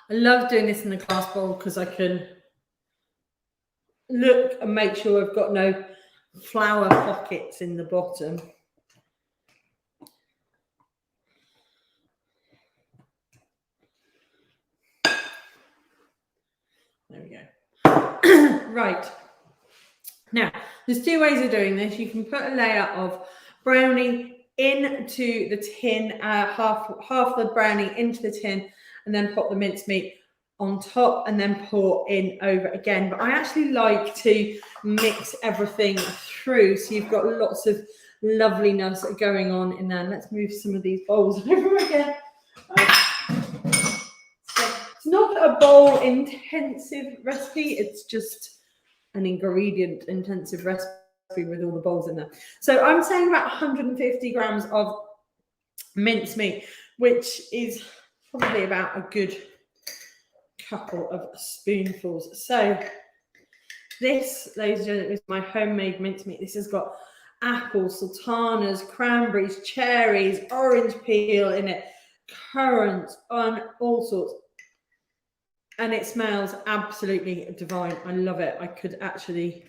I love doing this in the glass bowl because I can look and make sure I've got no flour pockets in the bottom. There we go. Right. Now, there's two ways of doing this. You can put a layer of brownie into the tin, half the brownie into the tin, and then pop the mincemeat on top and then pour in over again. But I actually like to mix everything through, so you've got lots of loveliness going on in there. Let's move some of these bowls over again. So it's not a bowl intensive recipe, it's just an ingredient intensive recipe with all the bowls in there. So I'm saying about 150 grams of mincemeat, which is probably about a good couple of spoonfuls. So this, ladies and gentlemen, is my homemade mincemeat. This has got apples, sultanas, cranberries, cherries, orange peel in it, currants, on all sorts. And it smells absolutely divine. I love it. I could actually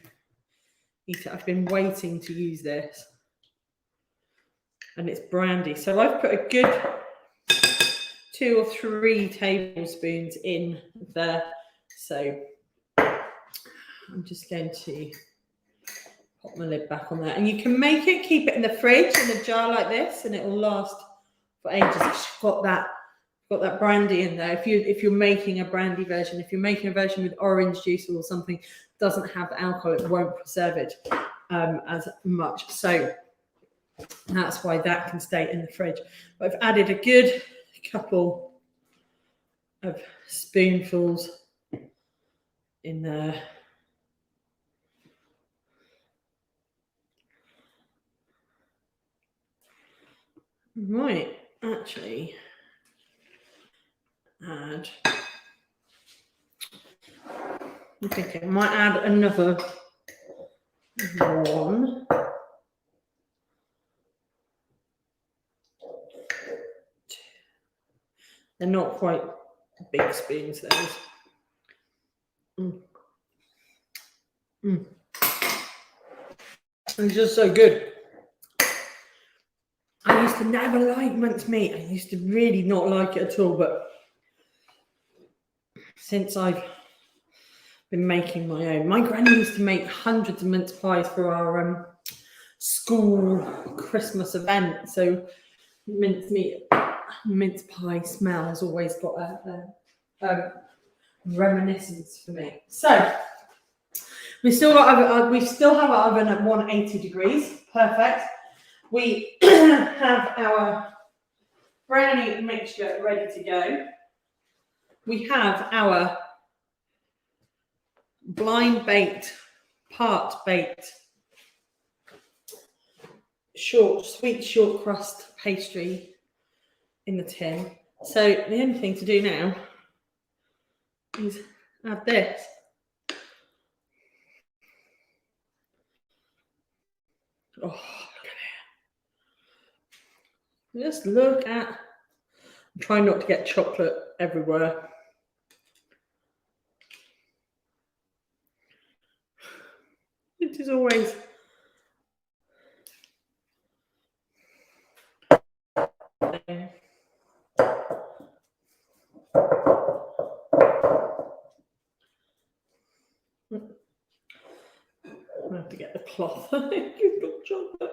eat it. I've been waiting to use this. And it's brandy. So I've put a good 2 or 3 tablespoons in there. So I'm just going to pop my lid back on there. And you can make it, keep it in the fridge in a jar like this, and it will last for ages. It's got that brandy in there. If you're making a brandy version, if you're making a version with orange juice or something, doesn't have alcohol, it won't preserve it as much. So that's why that can stay in the fridge. But I've added a good couple of spoonfuls in there. Might actually add, I think I might add another one. They're not quite big spoons, those. It's just so good. I used to never like mincemeat. I used to really not like it at all, but since I've been making my own, my granny used to make hundreds of mince pies for our school Christmas event. So mincemeat, mince pie smell has always got a reminiscence for me. So we still have our oven at 180 degrees. Perfect. We have our brownie mixture ready to go. We have our blind baked, part baked, sweet short crust pastry in the tin. So the only thing to do now is add this. Oh, look at it. Just look at, I'm trying not to get chocolate everywhere. It is always I have to get the cloth. You've got chocolate.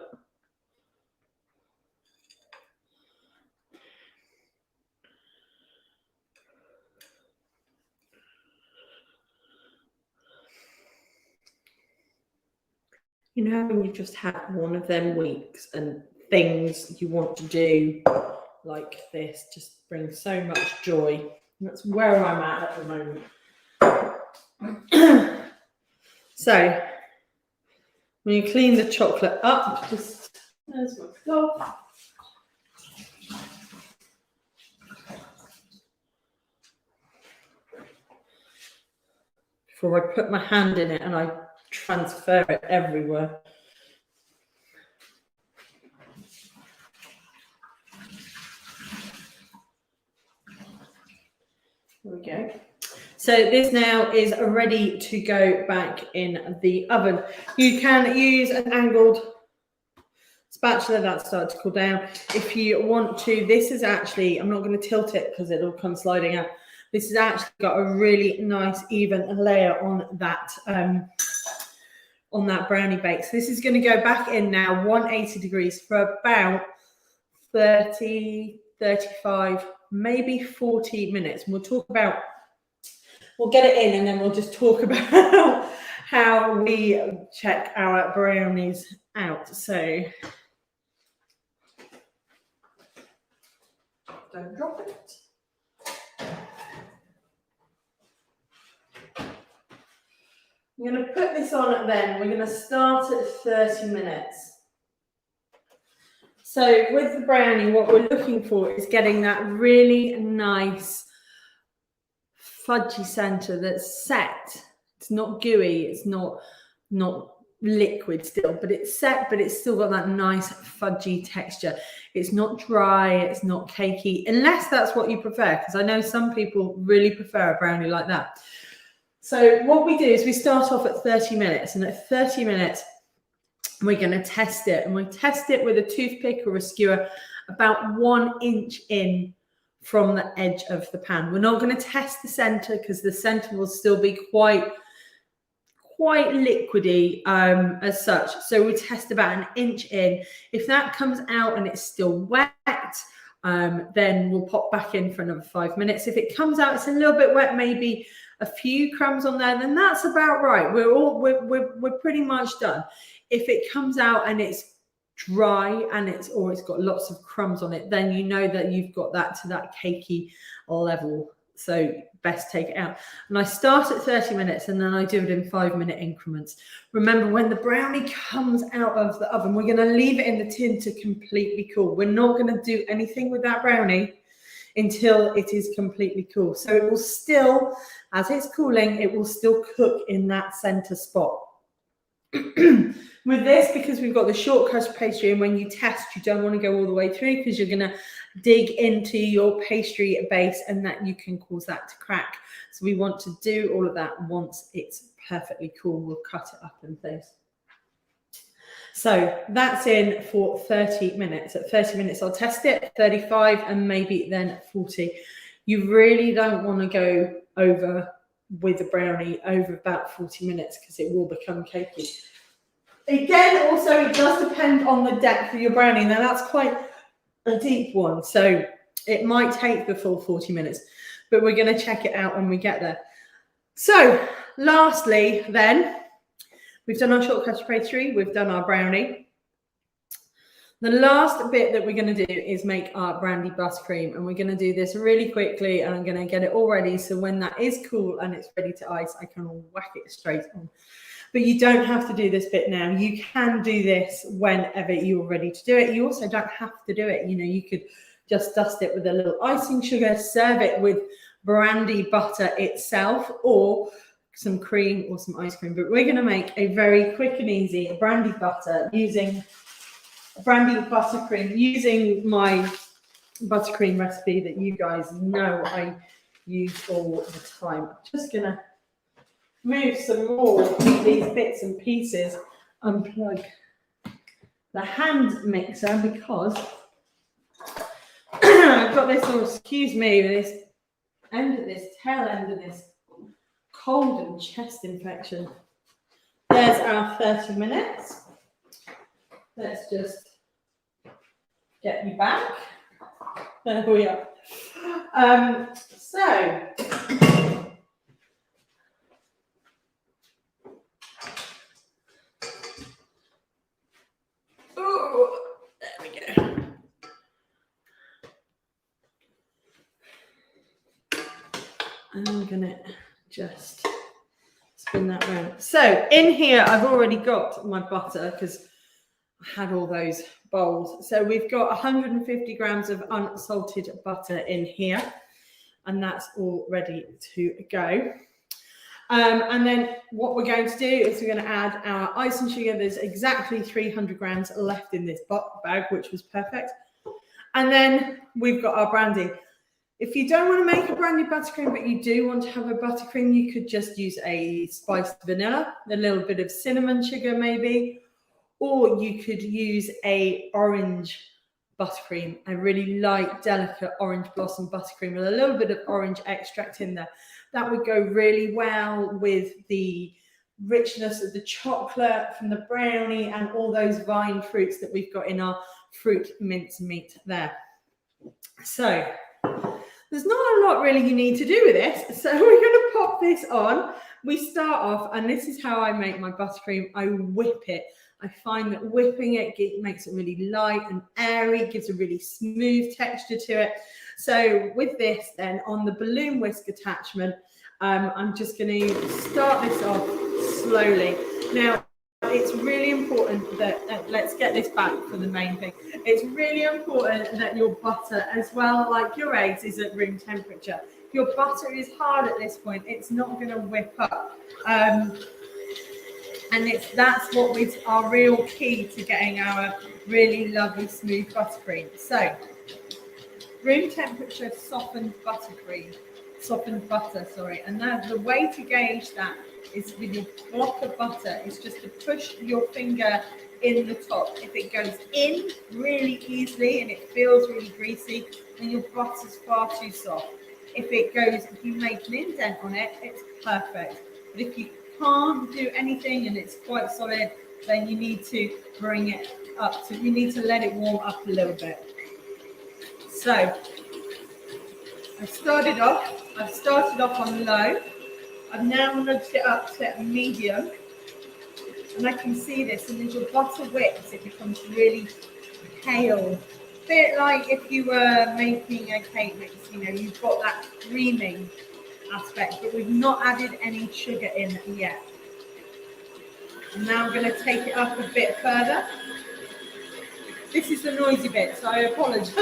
You know, when you just had one of them weeks and things you want to do like this just brings so much joy. And that's where I'm at the moment. So when you clean the chocolate up, just there's my cloth. Before I put my hand in it and I transfer it everywhere. There we go. So this now is ready to go back in the oven. You can use an angled spatula that started to cool down. If you want to, this is actually, I'm not going to tilt it because it'll come sliding out. This has actually got a really nice even layer on that brownie bake. So this is going to go back in now 180 degrees for about 30, 35, maybe 40 minutes. And we'll get it in and then we'll just talk about how we check our brownies out. So don't drop it. I'm going to put this on then. We're going to start at 30 minutes. So with the brownie, what we're looking for is getting that really nice fudgy center that's set. It's not gooey, it's not liquid still, but it's set, but it's still got that nice fudgy texture. It's not dry, it's not cakey, unless that's what you prefer, because I know some people really prefer a brownie like that. So what we do is we start off at 30 minutes, and at 30 minutes, we're going to test it, and we test it with a toothpick or a skewer about 1 inch in from the edge of the pan. We're not going to test the center because the center will still be quite liquidy as such. So we test about 1 inch in. If that comes out and it's still wet, then we'll pop back in for another 5 minutes. If it comes out, it's a little bit wet, maybe a few crumbs on there, then that's about right. We're pretty much done. If it comes out and it's dry and it's got lots of crumbs on it, then you know that you've got that to that cakey level. So best take it out. And I start at 30 minutes and then I do it in 5-minute increments. Remember, when the brownie comes out of the oven, we're going to leave it in the tin to completely cool. We're not going to do anything with that brownie until it is completely cool. So it will still, as it's cooling, it will still cook in that center spot. With this, because we've got the short crust pastry, and when you test, you don't want to go all the way through because you're going to dig into your pastry base and that you can cause that to crack. So we want to do all of that once it's perfectly cool. We'll cut it up and things. So that's in for 30 minutes. At 30 minutes, I'll test it, 35 and maybe then 40. You really don't want to go over with the brownie over about 40 minutes because it will become cakey. Again, also, it does depend on the depth of your brownie. Now, that's quite a deep one, so it might take the full 40 minutes, but we're going to check it out when we get there. So, lastly, then, we've done our short crust pastry, we've done our brownie. The last bit that we're going to do is make our brandy buttercream, and we're going to do this really quickly, and I'm going to get it all ready, so when that is cool and it's ready to ice, I can whack it straight on. But you don't have to do this bit now. You can do this whenever you're ready to do it. You also don't have to do it. You know, you could just dust it with a little icing sugar, serve it with brandy butter itself or some cream or some ice cream. But we're going to make a very quick and easy brandy butter using brandy buttercream, using my buttercream recipe that you guys know I use all the time. I'm just going to move some more of these bits and pieces, unplug the hand mixer because I've got this, excuse me, this tail end of this cold and chest infection. There's our 30 minutes. Let's just get you back. There we are. There we go. I'm gonna just spin that round. So in here, I've already got my butter because I had all those bowls. So we've got 150 grams of unsalted butter in here, and that's all ready to go. And then what we're going to do is we're going to add our ice and sugar. There's exactly 300 grams left in this bag, which was perfect. And then we've got our brandy. If you don't want to make a brandy buttercream, but you do want to have a buttercream, you could just use a spiced vanilla, a little bit of cinnamon sugar maybe, or you could use a orange buttercream, a really light, delicate orange blossom buttercream with a little bit of orange extract in there. That would go really well with the richness of the chocolate from the brownie and all those vine fruits that we've got in our fruit mince meat there. So there's not a lot really you need to do with this. So we're going to pop this on. We start off, and this is how I make my buttercream. I whip it. I find that whipping it makes it really light and airy, gives a really smooth texture to it. So with this then, on the balloon whisk attachment, I'm just going to start this off slowly. Now, it's really important that, let's get this back for the main thing. It's really important that your butter, as well like your eggs, is at room temperature. If your butter is hard at this point, it's not going to whip up. And that's what is our real key to getting our really lovely smooth buttercream. So, room temperature softened butter, and that's the way to gauge that is with your block of butter, is just to push your finger in the top. If it goes in really easily and it feels really greasy, then your butter's far too soft. If you make an indent on it, it's perfect. But if you can't do anything and it's quite solid, then you need to bring it up. So you need to let it warm up a little bit. So I've started off on low. I've now nudged it up to medium, and I can see this, and as your butter whips, it becomes really pale. A bit like if you were making a cake mix, you've got that creaming aspect, but we've not added any sugar in yet. And now I'm going to take it up a bit further. This is the noisy bit, so I apologise.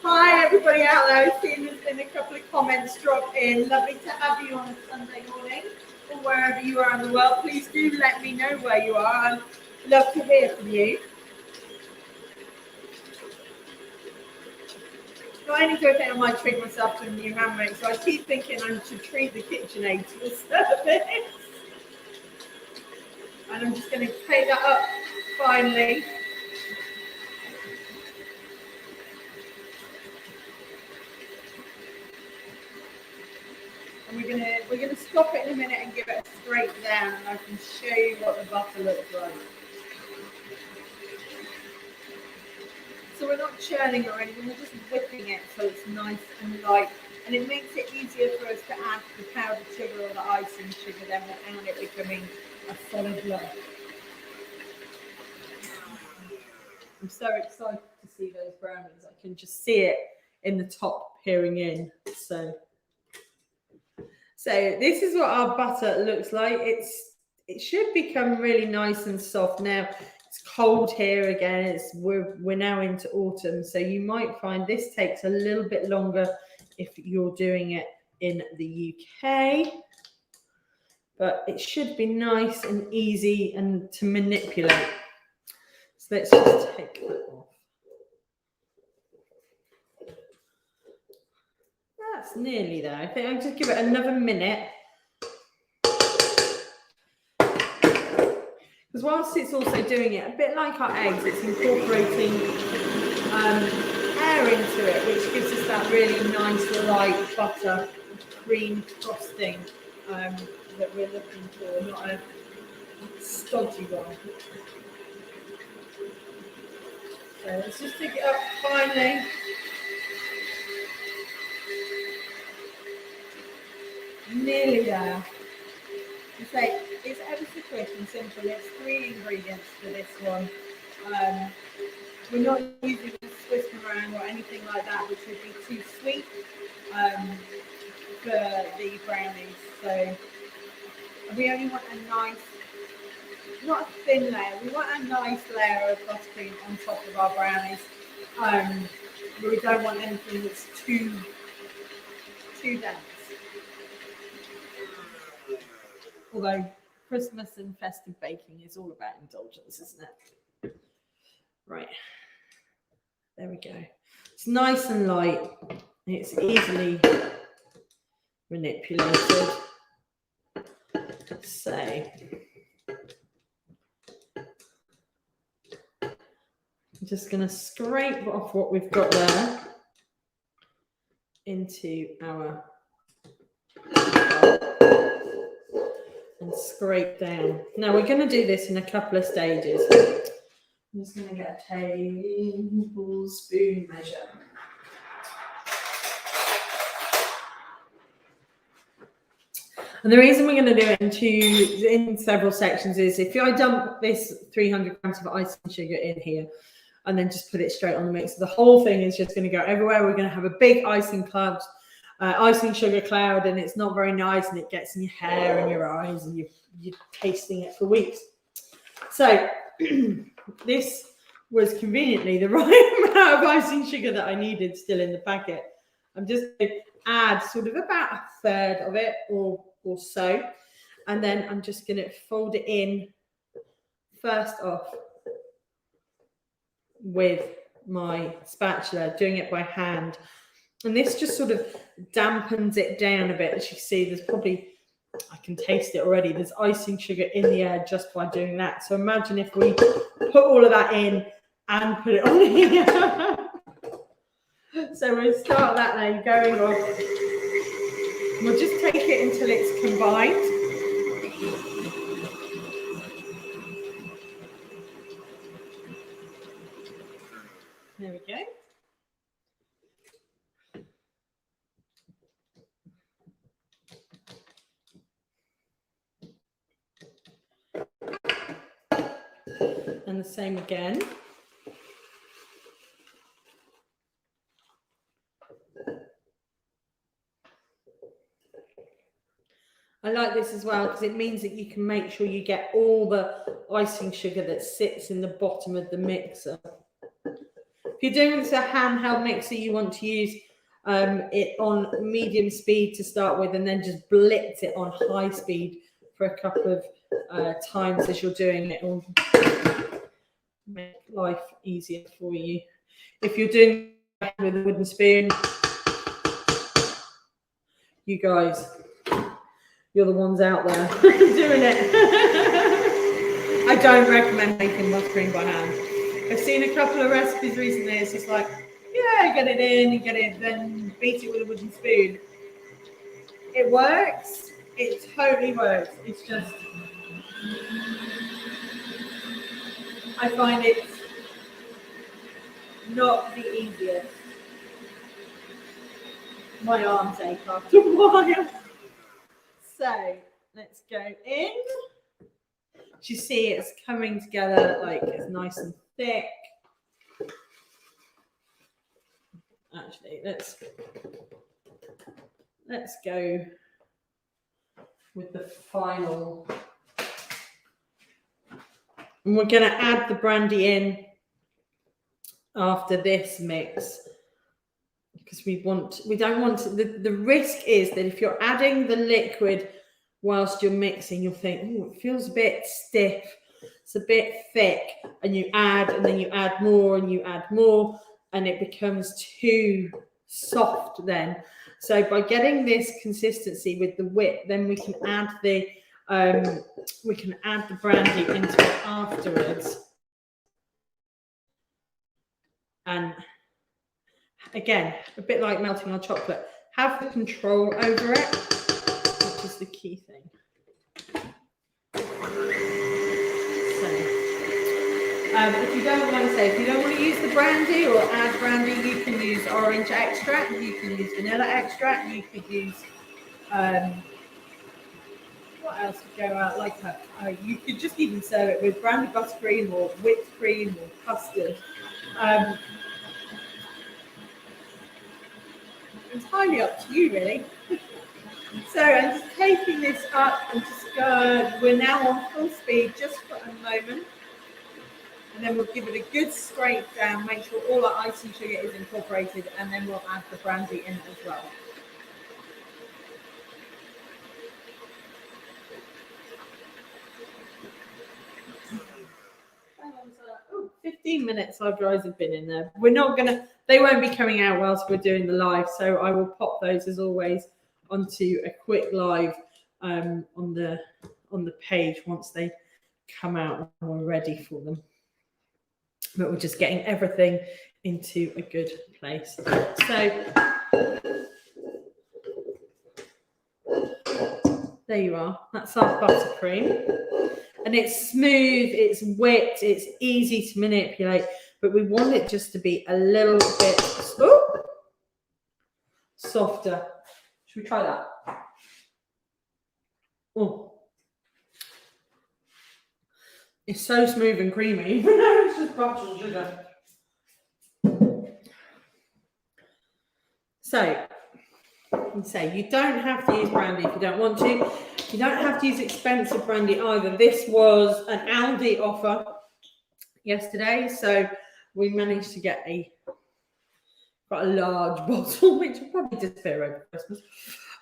Hi everybody out there, I've seen there's been a couple of comments drop in. Lovely to have you on a Sunday morning, or wherever you are in the world. Please do let me know where you are. I'd love to hear from you. I only do think I might treat myself to a new handmade, so I keep thinking I should treat the KitchenAid to a service. And I'm just going to take that up finally. And we're gonna stop it in a minute and give it a scrape down, and I can show you what the butter looks like. So we're not churning or anything, we're just whipping it so it's nice and light, and it makes it easier for us to add the powdered sugar or the icing sugar then without it becoming a solid lump. I'm so excited to see those brownies. I can just see it in the top peering in. So this is what our butter looks like. It should become really nice and soft. Now it's cold here again. We're now into autumn, so you might find this takes a little bit longer if you're doing it in the UK. But it should be nice and easy and to manipulate. So let's just take that off. That's nearly there. I think I'll just give it another minute. Because whilst it's also doing it, a bit like our eggs, it's incorporating air into it, which gives us that really nice light butter cream frosting that we're looking for, not a stodgy one. So let's just take it up finally. Nearly there. It's ever so quick and simple. It's 3 ingredients for this one. We're not using Swiss meringue or anything like that, which would be too sweet for the brownies. So we only want a nice, not a thin layer, we want a nice layer of buttercream on top of our brownies. We don't want anything that's too dense. Although Christmas and festive baking is all about indulgence, isn't it? Right. There we go. It's nice and light. It's easily manipulated. So I'm just going to scrape off what we've got there into our and scrape down. Now we're going to do this in a couple of stages. I'm just going to get a tablespoon measure. And the reason we're going to do it in several sections is if I dump this 300 grams of icing sugar in here and then just put it straight on the mixer, the whole thing is just going to go everywhere. We're going to have a big icing sugar cloud, and it's not very nice, and it gets in your hair and your eyes, and you're tasting it for weeks. So this was conveniently the right amount of icing sugar that I needed still in the packet. I'm just going to add sort of about a third of it or so, and then I'm just going to fold it in first off with my spatula, doing it by hand, and this just sort of dampens it down a bit. As you see, there's probably, I can taste it already, there's icing sugar in the air just by doing that. So imagine if we put all of that in and put it on here. So we'll start that then going on. We'll just take it until it's combined. There we go. And the same again. I like this as well because it means that you can make sure you get all the icing sugar that sits in the bottom of the mixer. If you're doing this a handheld mixer, you want to use it on medium speed to start with, and then just blitz it on high speed for a couple of times as you're doing it. It'll make life easier for you. If you're doing it with a wooden spoon, you guys, you're the ones out there doing it. I don't recommend making buttercream by hand. I've seen a couple of recipes recently. It's just like, yeah, get it in, and get it, then beat it with a wooden spoon. It works. It totally works. It's just, I find it's not the easiest. My arms ache after a while. So let's go in. You see it's coming together, like it's nice and thick. Actually, let's go with the final. And we're going to add the brandy in after this mix, because we don't want to, the risk is that if you're adding the liquid whilst you're mixing, you'll think, oh, it feels a bit stiff, it's a bit thick, and you add, and then you add more, and you add more, and it becomes too soft then. So by getting this consistency with the whip, then we can add the brandy into it afterwards. And again, a bit like melting our chocolate, have the control over it, which is the key thing. If you don't want to use the brandy or add brandy, you can use orange extract, you can use vanilla extract, you could use what else would go out like that? You could just even serve it with brandy buttercream or whipped cream or custard. Entirely up to you, really. So I'm just taking this up and just go. We're now on full speed just for a moment. And then we'll give it a good scrape down, make sure all our icing sugar is incorporated, and then we'll add the brandy in as well. 15 minutes our dries have been in there. We're not gonna, they won't be coming out whilst we're doing the live, so I will pop those as always onto a quick live on the page once they come out and we're ready for them. But we're just getting everything into a good place. So there you are. That's our buttercream. And it's smooth, it's whipped, it's easy to manipulate, but we want it just to be a little bit softer. Should we try that? Oh, it's so smooth and creamy, even though it's just butter and sugar. So, you don't have to use brandy if you don't want to. You don't have to use expensive brandy either. This was an Aldi offer yesterday, so we managed to get quite a large bottle, which will probably disappear over Christmas.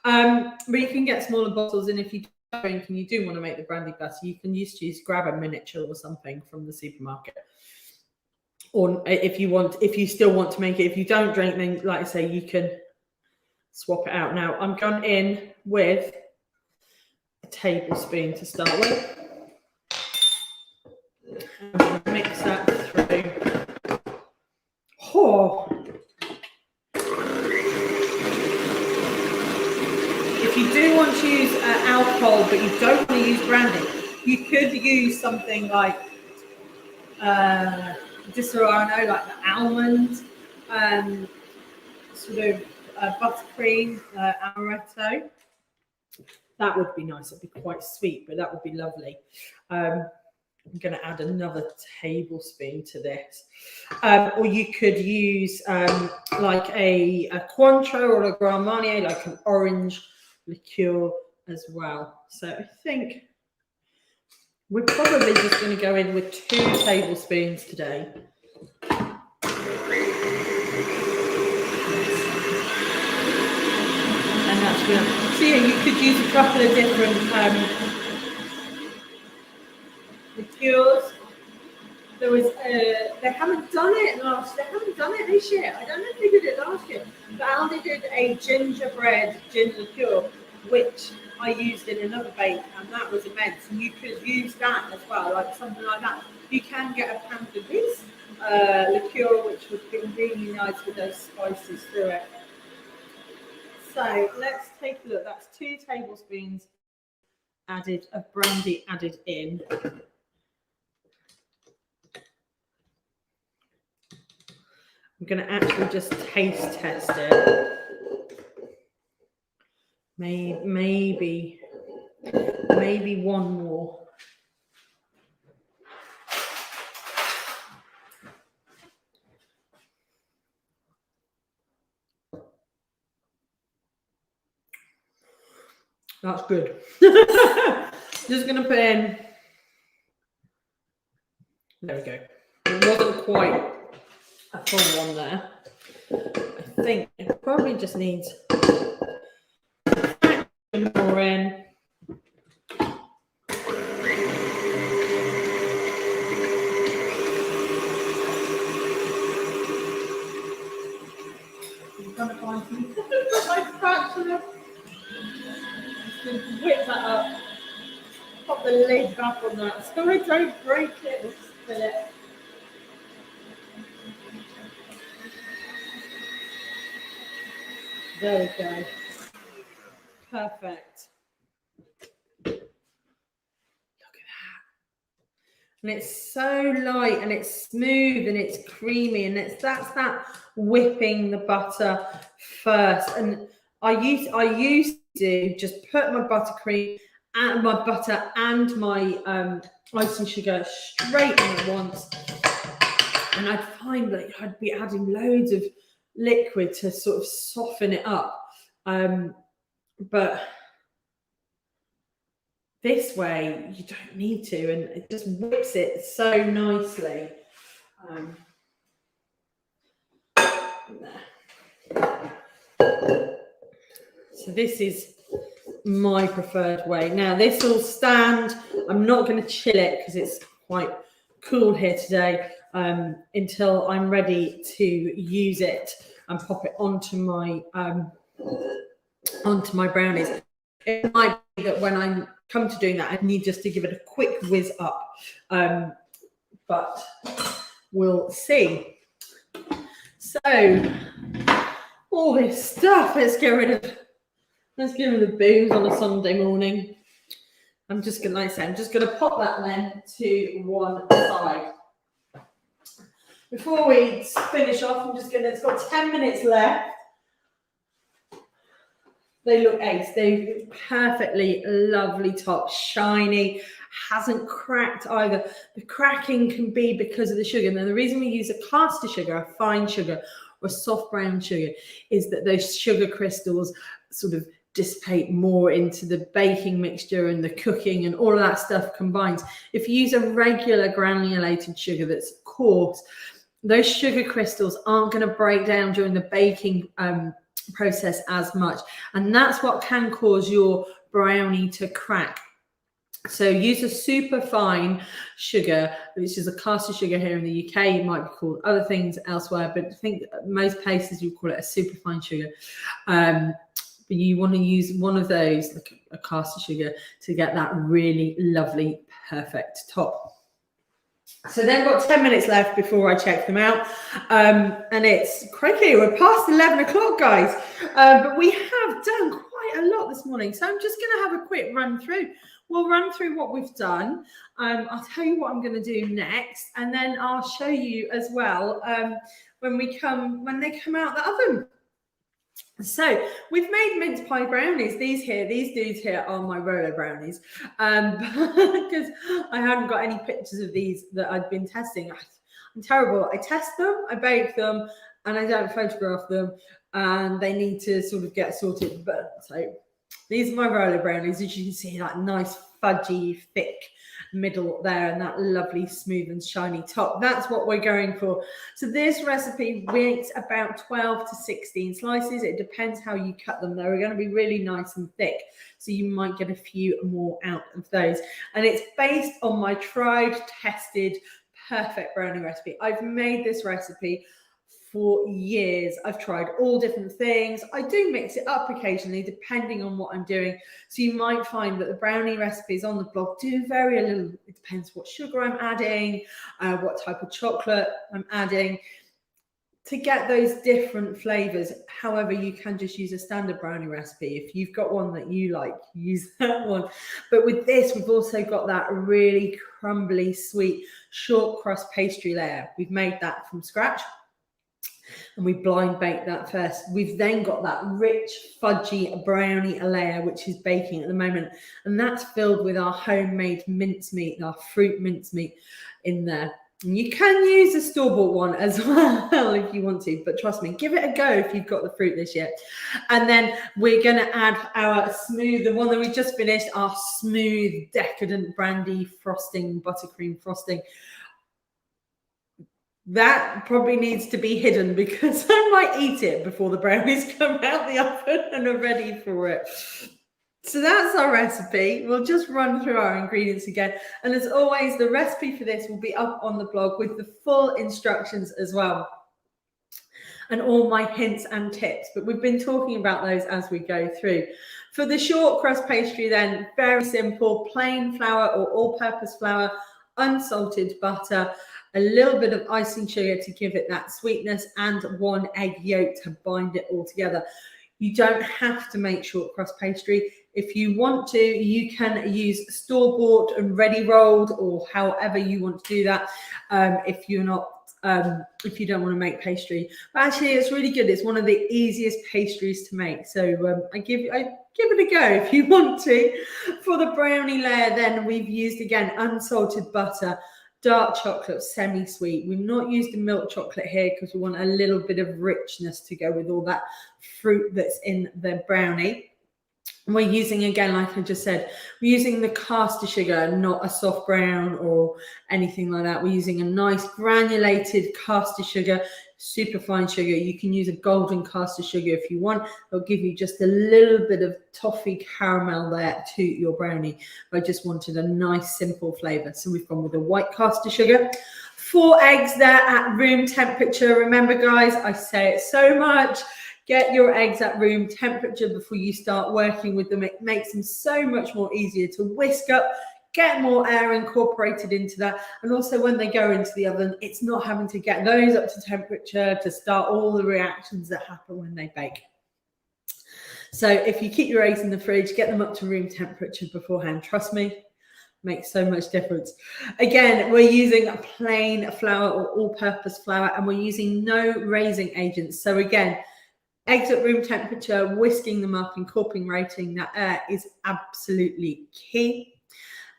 But you can get smaller bottles, and if you don't drink and you do want to make the brandy better, you can just grab a miniature or something from the supermarket. Or if you still want to make it, if you don't drink, then like I say, you can swap it out. Now I'm going in with a tablespoon to start with. I'm going to mix that through. Oh. If you do want to use alcohol, but you don't want to use brandy, you could use something like Disaronno, like the almond, sort of buttercream, amaretto. That would be nice. It'd be quite sweet, but that would be lovely. I'm going to add another tablespoon to this. Or you could use like a Cointreau or a Grand Marnier, like an orange liqueur as well. So I think we're probably just going to go in with 2 tablespoons today. And that's good. So yeah, you could use a couple of different liqueurs. There was they haven't done it this year. I don't know if they did it last year, but Aldi did a gingerbread gin liqueur, which I used in another bake, and that was immense. And you could use that as well, like something like that. You can get a Pamplemousse liqueur, which would be really nice with those spices through it. So let's take a look. That's 2 tablespoons of brandy added in. I'm going to actually just taste test it. Maybe one more. That's good. Just going to put in. There we go. It wasn't quite a full one there. I think it probably just needs more in. I'm going to find some my spatula. Just whip that up. Pop the lid back on that so I don't break it or spill it. There we go. Perfect. Look at that. And it's so light and it's smooth and it's creamy, and that's that whipping the butter first. And I used to just put my buttercream and my butter and my icing sugar straight in at once, and I'd find that I'd be adding loads of liquid to sort of soften it up, but this way you don't need to, and it just whips it so nicely. So this is my preferred way. Now this will stand. I'm not going to chill it because it's quite cool here today. until I'm ready to use it and pop it onto my brownies. It might be that when I come to doing that, I need just to give it a quick whiz up, but we'll see. So all this stuff, let's get rid of the booze on a Sunday morning. I'm just gonna, like I say, I'm just gonna pop that then to one side. Before we finish off, it's got 10 minutes left. They look ace. They look perfectly lovely top, shiny, hasn't cracked either. The cracking can be because of the sugar. Now, the reason we use a caster sugar, a fine sugar, or a soft brown sugar is that those sugar crystals sort of dissipate more into the baking mixture and the cooking, and all of that stuff combines. If you use a regular granulated sugar that's coarse, those sugar crystals aren't going to break down during the baking process as much, and that's what can cause your brownie to crack. So use a super fine sugar, which is a caster sugar here in the UK. It might be called other things elsewhere, but I think most places you call it a super fine sugar. But you want to use one of those, like a caster sugar, to get that really lovely, perfect top. So then I've got 10 minutes left before I check them out. And it's crikey, we're past 11 o'clock, guys. But we have done quite a lot this morning. So I'm just going to have a quick run through. We'll run through what we've done. I'll tell you what I'm going to do next. And then I'll show you as well when they come out the oven. So we've made mince pie brownies. These dudes here are my roller brownies, because I hadn't got any pictures of these that I'd been testing. I'm terrible. I test them, I bake them, and I don't photograph them, and they need to sort of get sorted. But so these are my roller brownies. As you can see, that nice fudgy thick middle there and that lovely smooth and shiny top. That's what we're going for. So this recipe weighs about 12 to 16 slices. It depends how you cut them. They're going to be really nice and thick, so you might get a few more out of those. And it's based on my tried, tested, perfect brownie recipe. I've made this recipe for years. I've tried all different things. I do mix it up occasionally depending on what I'm doing. So you might find that the brownie recipes on the blog do vary a little. It depends what sugar I'm adding, what type of chocolate I'm adding to get those different flavors. However, you can just use a standard brownie recipe. If you've got one that you like, use that one. But with this, we've also got that really crumbly, sweet short crust pastry layer. We've made that from scratch, and we blind bake that first. We've then got that rich fudgy brownie layer, which is baking at the moment, and that's filled with our homemade mincemeat, our fruit mincemeat in there. And you can use a store-bought one as well if you want to, but trust me, give it a go if you've got the fruit this year. And then we're going to add our smooth, the one that we just finished, our smooth, decadent brandy frosting, buttercream frosting. That probably needs to be hidden because I might eat it before the brownies come out the oven and are ready for it. So that's our recipe. We'll just run through our ingredients again. And as always, the recipe for this will be up on the blog with the full instructions as well, and all my hints and tips. But we've been talking about those as we go through. For the short crust pastry then, very simple, plain flour or all-purpose flour, unsalted butter, a little bit of icing sugar to give it that sweetness, and 1 egg yolk to bind it all together. You don't have to make short crust pastry. If you want to, you can use store-bought and ready rolled, or however you want to do that. If you don't want to make pastry, but actually it's really good. It's one of the easiest pastries to make. So I give it a go if you want to. For the brownie layer, then we've used again unsalted butter, dark chocolate, semi-sweet. We've not used the milk chocolate here because we want a little bit of richness to go with all that fruit that's in the brownie. We're using, again, like I just said, we're using the caster sugar, not a soft brown or anything like that. We're using a nice granulated caster sugar, super fine sugar. You can use a golden caster sugar if you want. It'll give you just a little bit of toffee caramel there to your brownie. I just wanted a nice simple flavor, so we've gone with a white caster sugar. 4 eggs there at room temperature. Remember, guys, I say it so much. Get your eggs at room temperature before you start working with them. It makes them so much more easier to whisk up, get more air incorporated into that. And also when they go into the oven, it's not having to get those up to temperature to start all the reactions that happen when they bake. So if you keep your eggs in the fridge, get them up to room temperature beforehand. Trust me, makes so much difference. Again, we're using a plain flour or all-purpose flour, and we're using no raising agents. So again, eggs at room temperature, whisking them up, incorporating that air is absolutely key.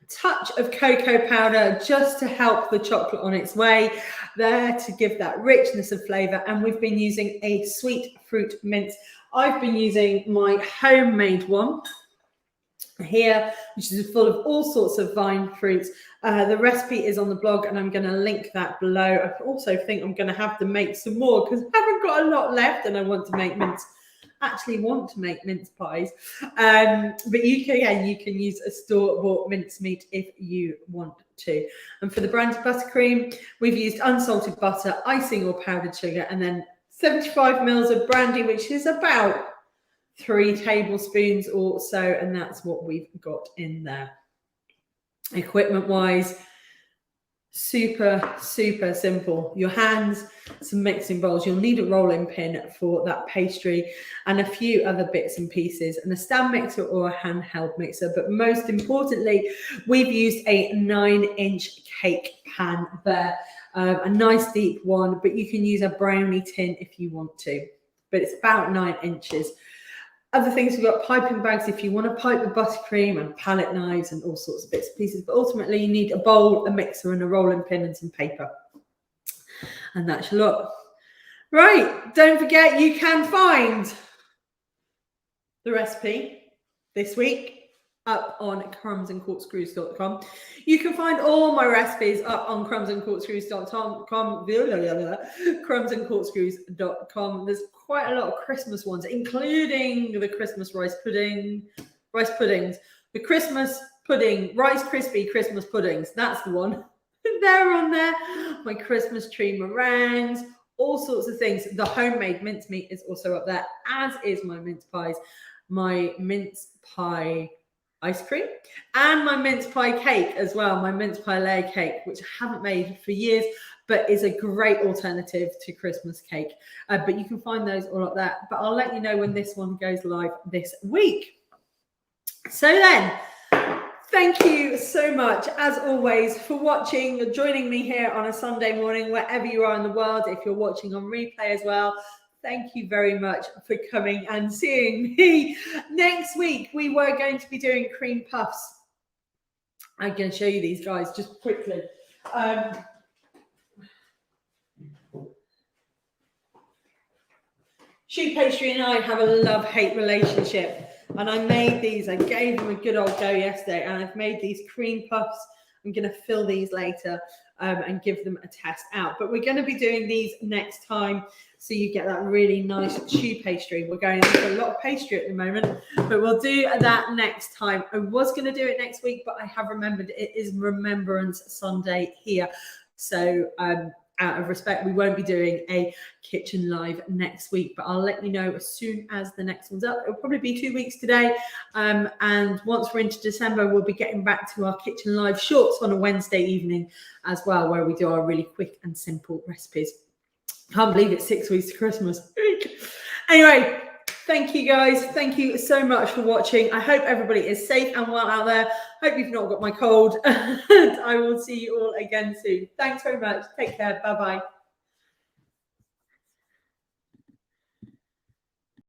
Touch of cocoa powder just to help the chocolate on its way there, to give that richness of flavor. And we've been using a sweet fruit mince. I've been using my homemade one here, which is full of all sorts of vine fruits. The recipe is on the blog, and I'm going to link that below. I also think I'm going to have to make some more because I haven't got a lot left, and I want to make mince. Actually want to make mince pies, but you can use a store-bought mincemeat if you want to. And for the brandy buttercream, we've used unsalted butter, icing or powdered sugar, and then 75 mils of brandy, which is about 3 tablespoons or so, and that's what we've got in there. Equipment wise, super simple. Your hands, some mixing bowls. You'll need a rolling pin for that pastry, and a few other bits and pieces, and a stand mixer or a handheld mixer. But most importantly, we've used a 9-inch cake pan there, a nice deep one, but you can use a brownie tin if you want to, but it's about 9 inches. Other things, we've got piping bags if you want to pipe the buttercream, and palette knives and all sorts of bits and pieces. But ultimately, you need a bowl, a mixer, and a rolling pin and some paper. And that's your lot. Right, don't forget you can find the recipe this week up on crumbsandcorkscrews.com. You can find all my recipes up on crumbsandcorkscrews.com, crumbsandcorkscrews.com. There's quite a lot of Christmas ones, including the Christmas rice puddings, the Christmas pudding, Rice Krispie Christmas puddings. That's the one. They're on there. My Christmas tree meringues, all sorts of things. The homemade mincemeat is also up there, as is my mince pies, my mince pie ice cream, and my mince pie cake as well, my mince pie layer cake, which I haven't made for years, but is a great alternative to Christmas cake. But you can find those all up there. But I'll let you know when this one goes live this week. So then, thank you so much, as always, for watching, joining me here on a Sunday morning, wherever you are in the world. If you're watching on replay as well, thank you very much for coming and seeing me. Next week, we were going to be doing cream puffs. I'm going to show you these guys just quickly. Choux Pastry and I have a love-hate relationship. And I made these. I gave them a good old go yesterday, and I've made these cream puffs. I'm going to fill these later and give them a test out. But we're going to be doing these next time, so you get that really nice choux pastry. We're going into a lot of pastry at the moment, but we'll do that next time. I was going to do it next week, but I have remembered it is Remembrance Sunday here. So out of respect, we won't be doing a kitchen live next week, but I'll let you know as soon as the next one's up. It'll probably be 2 weeks today. And once we're into December, we'll be getting back to our kitchen live shorts on a Wednesday evening as well, where we do our really quick and simple recipes. Can't believe it's 6 weeks to Christmas. Anyway, thank you guys. Thank you so much for watching. I hope everybody is safe and well out there. Hope you've not got my cold. I will see you all again soon. Thanks very much. Take care. Bye-bye.